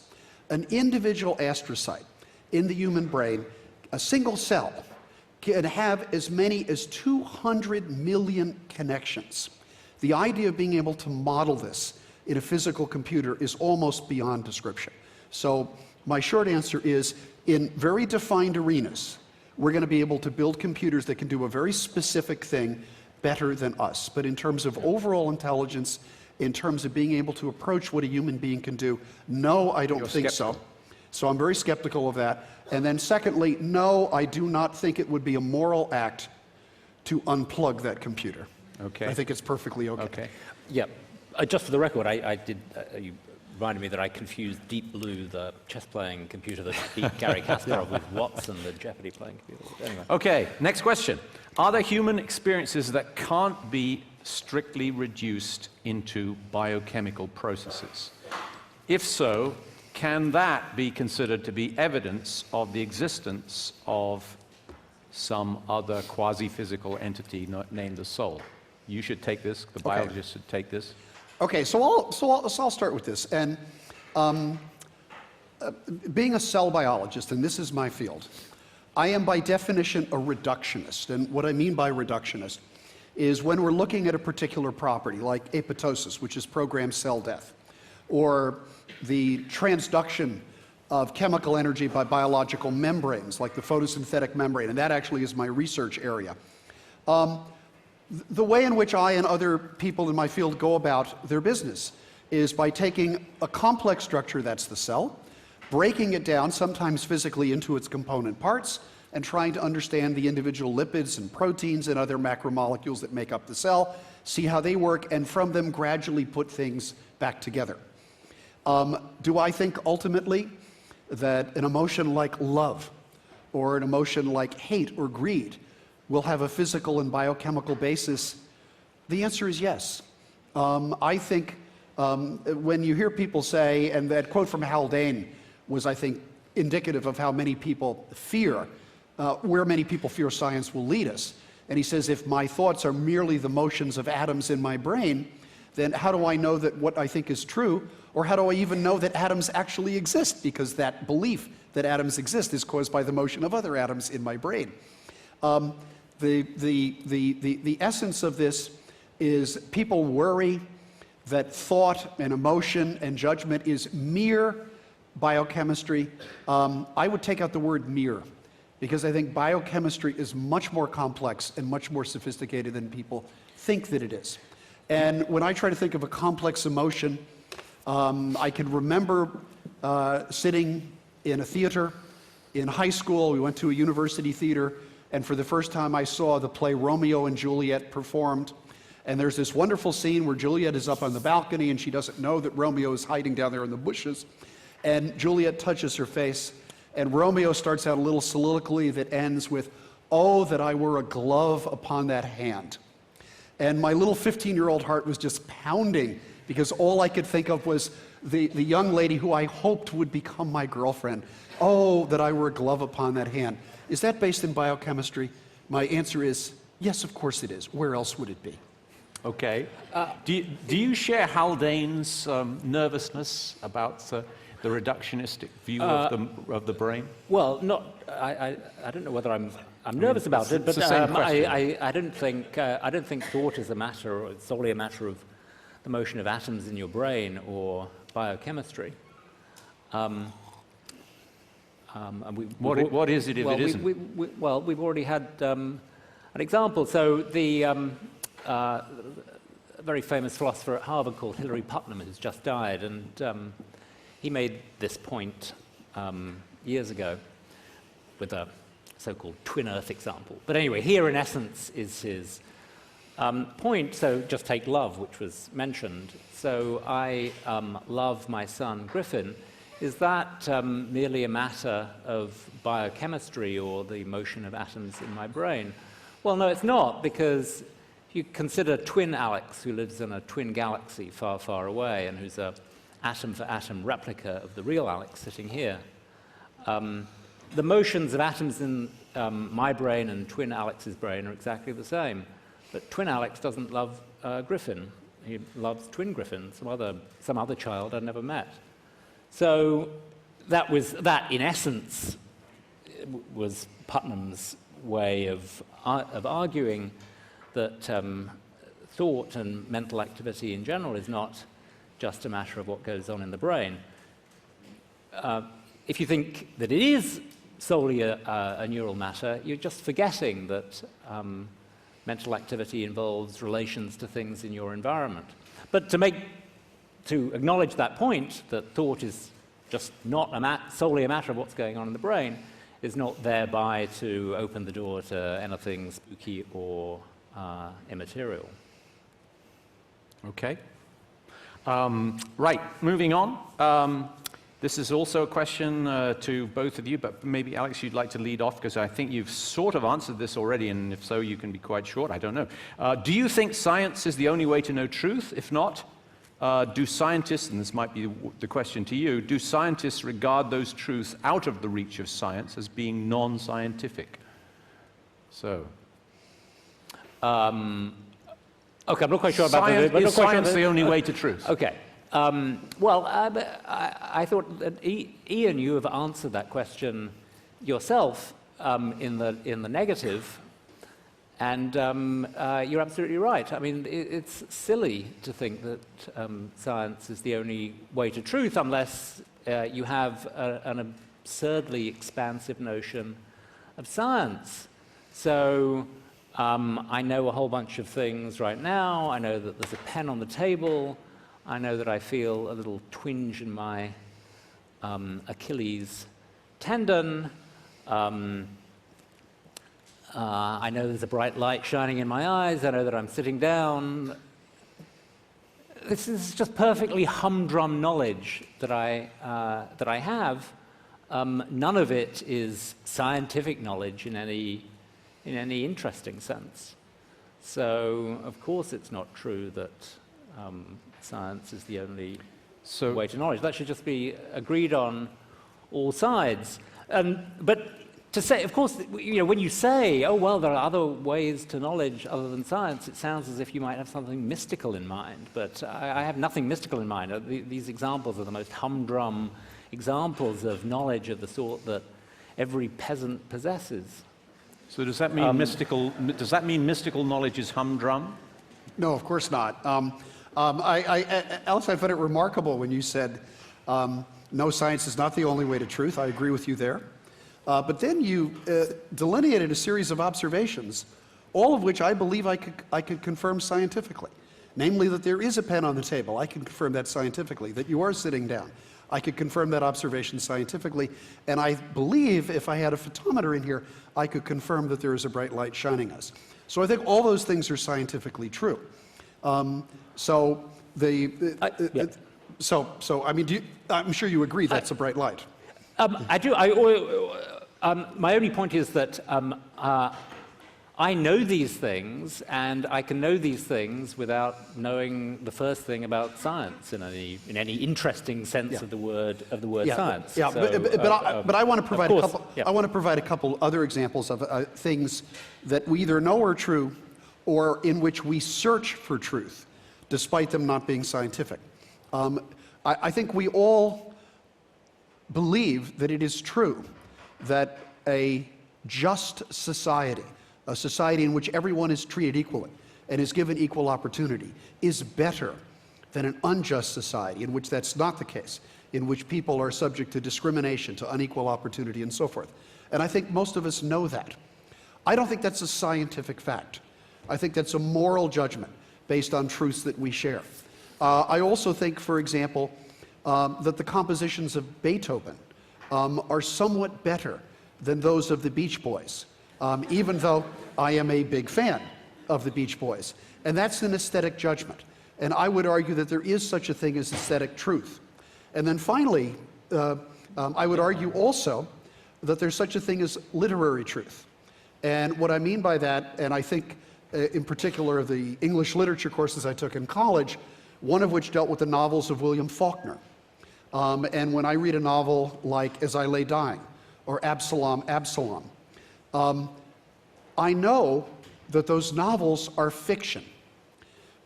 An individual astrocyte in the human brain, a single cell, can have as many as 200 million connections. The idea of being able to model this in a physical computer is almost beyond description. So my short answer is, in very defined arenas, we're going to be able to build computers that can do a very specific thing better than us. But in terms of overall intelligence, in terms of being able to approach what a human being can do, no, I don't think so. So I'm very skeptical of that. And then secondly, no, I do not think it would be a moral act to unplug that computer. Okay. I think it's perfectly okay. Okay. Yeah, just for the record, you reminded me that I confused Deep Blue, the chess-playing computer that beat Gary Kasparov, with Watson, the Jeopardy-playing computer. Anyway. Okay, next question. Are there human experiences that can't be strictly reduced into biochemical processes? If so, can that be considered to be evidence of the existence of some other quasi-physical entity named the soul? You should take this, the biologist should take this. Okay, so I'll start with this. And being a cell biologist, and this is my field, I am by definition a reductionist. And what I mean by reductionist is when we're looking at a particular property, like apoptosis, which is programmed cell death, or the transduction of chemical energy by biological membranes, like the photosynthetic membrane, and that actually is my research area. The way in which I and other people in my field go about their business is by taking a complex structure, that's the cell, breaking it down, sometimes physically, into its component parts, and trying to understand the individual lipids and proteins and other macromolecules that make up the cell, see how they work, and from them gradually put things back together. Do I think ultimately that an emotion like love or an emotion like hate or greed will have a physical and biochemical basis? The answer is yes. I think when you hear people say, and that quote from Haldane was, I think, indicative of how many people fear, where many people fear science will lead us. And he says, if my thoughts are merely the motions of atoms in my brain, then how do I know that what I think is true? Or how do I even know that atoms actually exist? Because that belief that atoms exist is caused by the motion of other atoms in my brain. The essence of this is people worry that thought and emotion and judgment is mere biochemistry. I would take out the word mere, because I think biochemistry is much more complex and much more sophisticated than people think that it is. And when I try to think of a complex emotion, I can remember sitting in a theater in high school. We went to a university theater, and for the first time I saw the play Romeo and Juliet performed. And there's this wonderful scene where Juliet is up on the balcony and she doesn't know that Romeo is hiding down there in the bushes. And Juliet touches her face, and Romeo starts out a little soliloquy that ends with, "Oh, that I were a glove upon that hand." And my little 15-year-old heart was just pounding, because all I could think of was the young lady who I hoped would become my girlfriend. Oh, that I were a glove upon that hand. Is that based in biochemistry? My answer is, yes, of course it is. Where else would it be? Okay. Do you share Haldane's nervousness about the reductionistic view of the brain? Well, I don't know whether I'm nervous about it, but I don't think thought is a matter, or it's solely a matter of the motion of atoms in your brain or biochemistry. What is it if it isn't? We've already had an example. So the a very famous philosopher at Harvard called Hilary Putnam has just died, and he made this point years ago with a so-called twin Earth example. But anyway, here in essence is his point. So just take love, which was mentioned. So I love my son Griffin. Is that merely a matter of biochemistry or the motion of atoms in my brain? Well, no, it's not, because if you consider twin Alex, who lives in a twin galaxy far, far away and who's a atom-for-atom replica of the real Alex sitting here, the motions of atoms in my brain and twin Alex's brain are exactly the same. But twin Alex doesn't love Griffin. He loves twin Griffin, some other child I'd never met. So that, in essence, was Putnam's way of arguing that thought and mental activity in general is not just a matter of what goes on in the brain. If you think that it is solely a neural matter, you're just forgetting that mental activity involves relations to things in your environment. But to acknowledge that point, that thought is just not solely a matter of what's going on in the brain, is not thereby to open the door to anything spooky or immaterial. Okay. Right, moving on. This is also a question to both of you, but maybe, Alex, you'd like to lead off, because I think you've sort of answered this already, and if so, you can be quite short. I don't know. Do you think science is the only way to know truth? If not, do scientists, and this might be the question to you, do scientists regard those truths out of the reach of science as being non-scientific? So... okay, I'm not quite sure about that. Is science the only way to truth? Okay. Well, I thought that Ian, you have answered that question yourself in the negative, and you're absolutely right. I mean, it's silly to think that science is the only way to truth unless you have an absurdly expansive notion of science. So I know a whole bunch of things right now. I know that there's a pen on the table. I know that I feel a little twinge in my Achilles tendon. I know there's a bright light shining in my eyes. I know that I'm sitting down. This is just perfectly humdrum knowledge that I have. None of it is scientific knowledge in any interesting sense. So, of course, it's not true that science is the only way to knowledge. That should just be agreed on all sides. But to say, of course, when you say, oh, well, there are other ways to knowledge other than science, it sounds as if you might have something mystical in mind. But I have nothing mystical in mind. These examples are the most humdrum examples of knowledge of the sort that every peasant possesses. So does that mean mystical knowledge is humdrum? No, of course not. Alex, I found it remarkable when you said, no, science is not the only way to truth. I agree with you there. But then you delineated a series of observations, all of which I believe I could confirm scientifically. Namely, that there is a pen on the table. I can confirm that scientifically. That you are sitting down. I could confirm that observation scientifically. And I believe if I had a photometer in here, I could confirm that there is a bright light shining us. So I think all those things are scientifically true. So I mean, I'm sure you agree that's a bright light. I do. My only point is that I know these things, and I can know these things without knowing the first thing about science in any interesting sense of the word science. Yeah, so, but I want to provide course, I want to provide a couple other examples of things that we either know are true, or in which we search for truth, despite them not being scientific. I think we all believe that it is true that a just society, a society in which everyone is treated equally and is given equal opportunity, is better than an unjust society in which that's not the case, in which people are subject to discrimination, to unequal opportunity, and so forth. And I think most of us know that. I don't think that's a scientific fact. I think that's a moral judgment based on truths that we share. I also think, for example, that the compositions of Beethoven are somewhat better than those of the Beach Boys, even though I am a big fan of the Beach Boys. And that's an aesthetic judgment. And I would argue that there is such a thing as aesthetic truth. And then finally, I would argue also that there's such a thing as literary truth. And what I mean by that, and I think in particular of the English literature courses I took in college, one of which dealt with the novels of William Faulkner. And when I read a novel like As I Lay Dying or Absalom, Absalom, I know that those novels are fiction.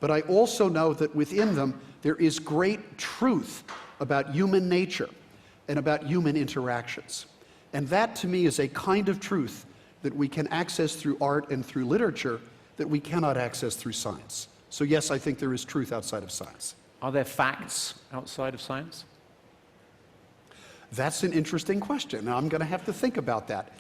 But I also know that within them there is great truth about human nature and about human interactions. And that to me is a kind of truth that we can access through art and through literature that we cannot access through science. So yes, I think there is truth outside of science. Are there facts outside of science? That's an interesting question. Now I'm going to have to think about that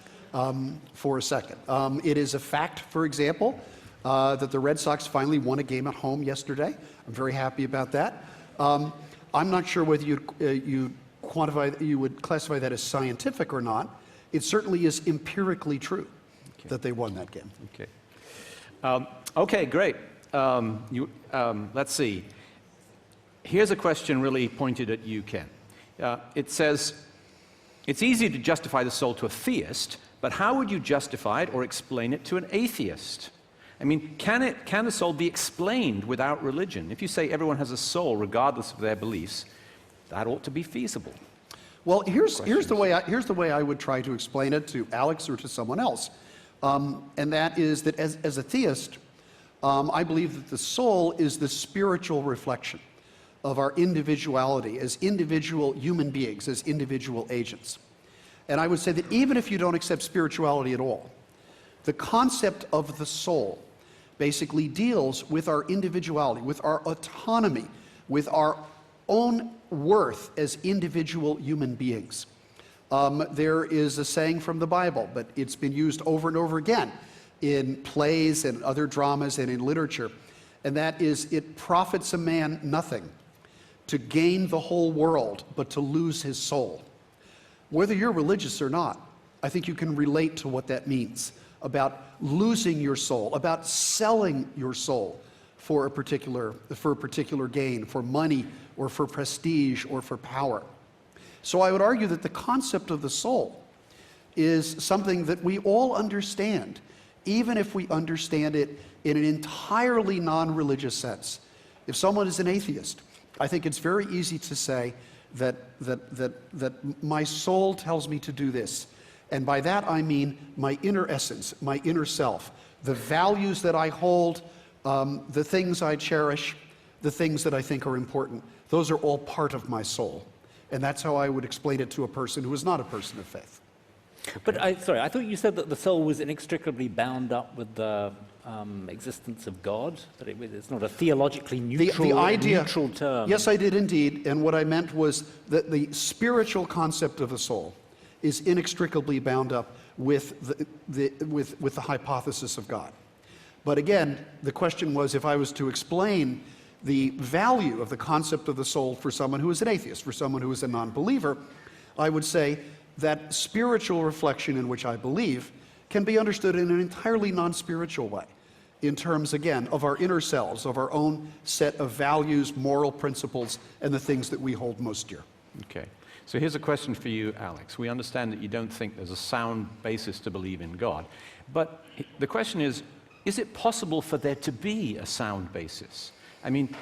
for a second. It is a fact, for example, that the Red Sox finally won a game at home yesterday. I'm very happy about that. I'm not sure whether you would classify that as scientific or not. It certainly is empirically true that they won that game. Okay. Okay, great. Let's see. Here's a question really pointed at you, Ken. It says, it's easy to justify the soul to a theist, but how would you justify it or explain it to an atheist? I mean, can the soul be explained without religion? If you say everyone has a soul regardless of their beliefs, that ought to be feasible. Well, here's the way I would try to explain it to Alex or to someone else, and that is that as a theist, I believe that the soul is the spiritual reflection of our individuality as individual human beings, as individual agents. And I would say that even if you don't accept spirituality at all, the concept of the soul basically deals with our individuality, with our autonomy, with our own worth as individual human beings. There is a saying from the Bible, but it's been used over and over again in plays and other dramas and in literature, and that is, it profits a man nothing to gain the whole world, but to lose his soul. Whether you're religious or not, I think you can relate to what that means about losing your soul, about selling your soul for a particular gain, for money or for prestige or for power. So I would argue that the concept of the soul is something that we all understand, even if we understand it in an entirely non-religious sense. If someone is an atheist, I think it's very easy to say that my soul tells me to do this. And by that I mean my inner essence, my inner self, the values that I hold, the things I cherish, the things that I think are important. Those are all part of my soul. And that's how I would explain it to a person who is not a person of faith. But I thought you said that the soul was inextricably bound up with the existence of God, that it's not a theologically neutral term. Yes, I did indeed. And what I meant was that the spiritual concept of the soul is inextricably bound up with the hypothesis of God. But again, the question was, if I was to explain the value of the concept of the soul for someone who is an atheist, for someone who is a non-believer, I would say that spiritual reflection in which I believe can be understood in an entirely non-spiritual way, in terms, again, of our inner selves, of our own set of values, moral principles, and the things that we hold most dear. Okay. So here's a question for you, Alex. We understand that you don't think there's a sound basis to believe in God. But the question is it possible for there to be a sound basis? I mean,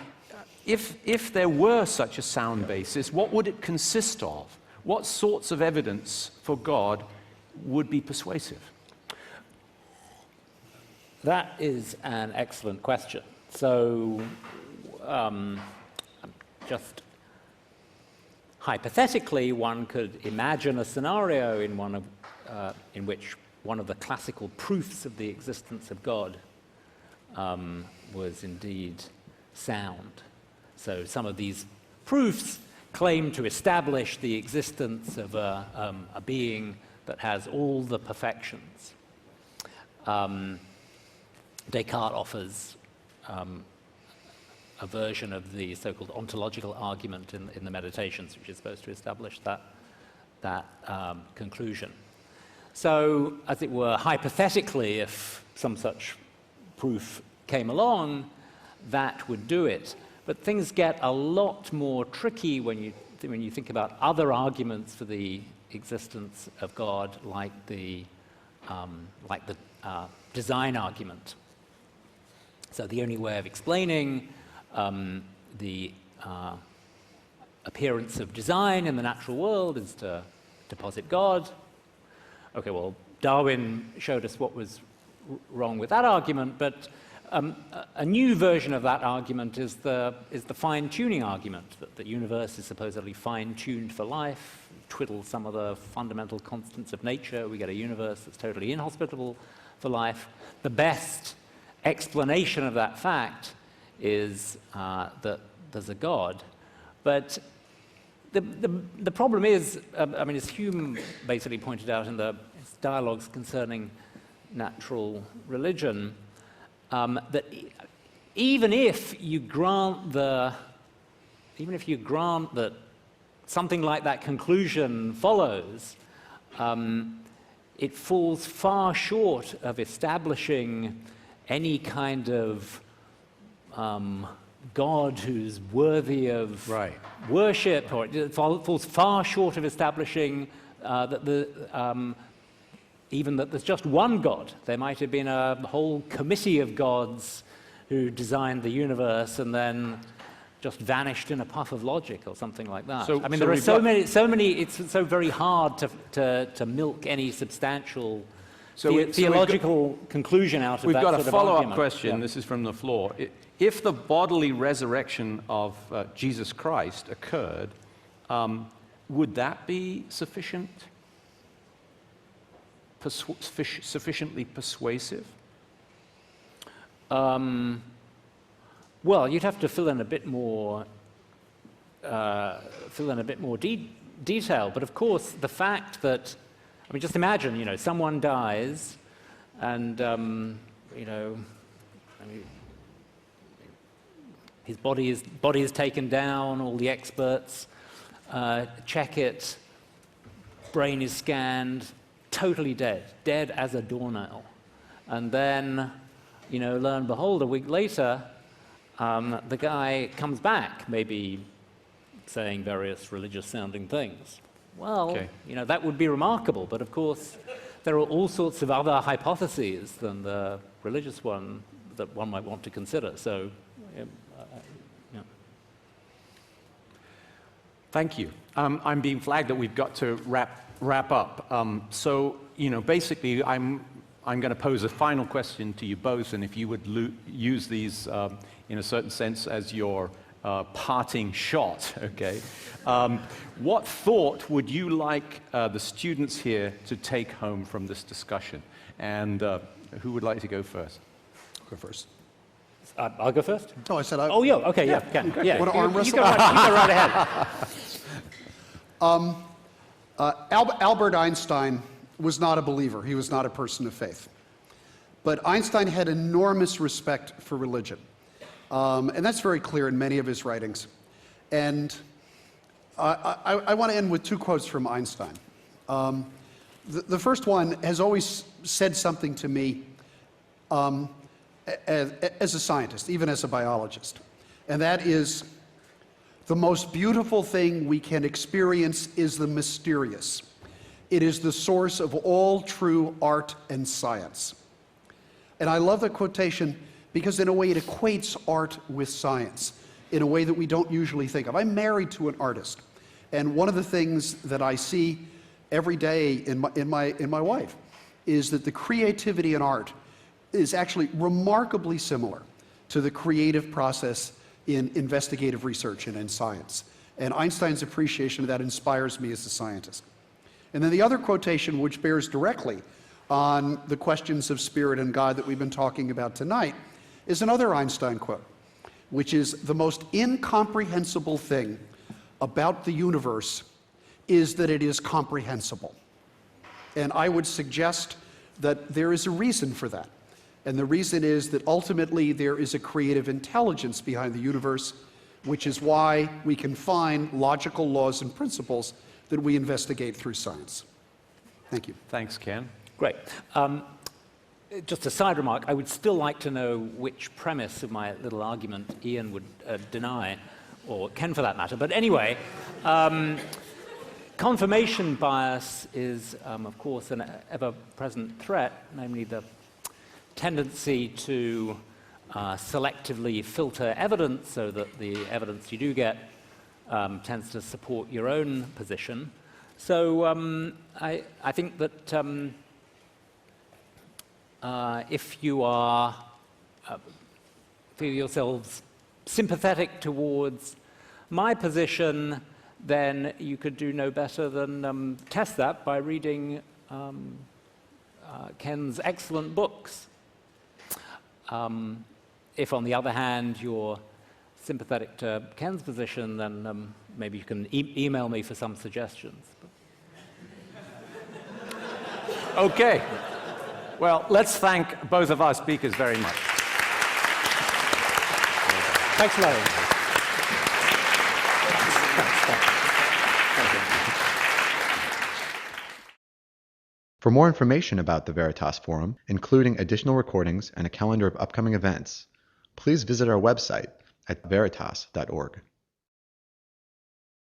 if there were such a sound basis, what would it consist of? What sorts of evidence for God would be persuasive? That is an excellent question. So, just hypothetically, one could imagine a scenario in which one of the classical proofs of the existence of God was indeed sound. So some of these proofs claim to establish the existence of a being that has all the perfections. Descartes offers a version of the so-called ontological argument in the Meditations, which is supposed to establish that conclusion. So, as it were, hypothetically, if some such proof came along, that would do it. But things get a lot more tricky when you think about other arguments for the existence of God, like the design argument. So the only way of explaining the appearance of design in the natural world is to deposit God. Okay, well, Darwin showed us what was wrong with that argument, but a new version of that argument is the fine-tuning argument, that the universe is supposedly fine-tuned for life. Twiddle some of the fundamental constants of nature, we get a universe that's totally inhospitable for life. The best explanation of that fact is that there's a God. But the problem is, as Hume basically pointed out in his dialogues concerning natural religion, that even if you grant that something like that conclusion follows, it falls far short of establishing any kind of God who's worthy of worship, or it falls far short of establishing even that there's just one God. There might have been a whole committee of gods who designed the universe and then just vanished in a puff of logic or something like that. There are so many. It's so very hard to milk any substantial theological conclusion out of that sort of argument. We've got a follow-up question. Yeah. This is from the floor. If the bodily resurrection of Jesus Christ occurred, would that be sufficiently persuasive? Well, you'd have to fill in a bit more detail. But of course, the fact that, just imagine, someone dies, and his body is taken down. All the experts check it. Brain is scanned. Totally dead as a doornail. And then, lo and behold, a week later, the guy comes back, maybe saying various religious-sounding things. Well, that would be remarkable, but of course, there are all sorts of other hypotheses than the religious one that one might want to consider. So, Thank you. I'm being flagged that we've got to wrap up. Basically, I'm going to pose a final question to you both, and if you would use these in a certain sense as your parting shot, okay? What thought would you like the students here to take home from this discussion? And who would like to go first? I'll go first. I'll go first? Oh, I said I... Oh, yeah, okay, yeah, can. Yeah. Want to arm wrestle? You go right ahead. Albert Einstein was not a believer. He was not a person of faith. But Einstein had enormous respect for religion. And that's very clear in many of his writings. And I want to end with two quotes from Einstein. The first one has always said something to me as a scientist, even as a biologist. And that is, the most beautiful thing we can experience is the mysterious. It is the source of all true art and science. And I love that quotation because in a way it equates art with science in a way that we don't usually think of. I'm married to an artist, and one of the things that I see every day in my wife is that the creativity in art is actually remarkably similar to the creative process in investigative research and in science. And Einstein's appreciation of that inspires me as a scientist. And then the other quotation, which bears directly on the questions of spirit and God that we've been talking about tonight, is another Einstein quote, which is, the most incomprehensible thing about the universe is that it is comprehensible. And I would suggest that there is a reason for that. And the reason is that ultimately there is a creative intelligence behind the universe, which is why we can find logical laws and principles that we investigate through science. Thank you. Thanks, Ken. Great. Just a side remark, I would still like to know which premise of my little argument Ian would deny, or Ken for that matter. But anyway, confirmation bias is, of course, an ever-present threat, namely the tendency to selectively filter evidence so that the evidence you do get tends to support your own position. So I think that if you are feel yourselves sympathetic towards my position, then you could do no better than test that by reading Ken's excellent books. If, on the other hand, you're sympathetic to Ken's position, then maybe you can email me for some suggestions. Okay. Well, let's thank both of our speakers very much. Thanks, Larry. For more information about the Veritas Forum, including additional recordings and a calendar of upcoming events, please visit our website at veritas.org.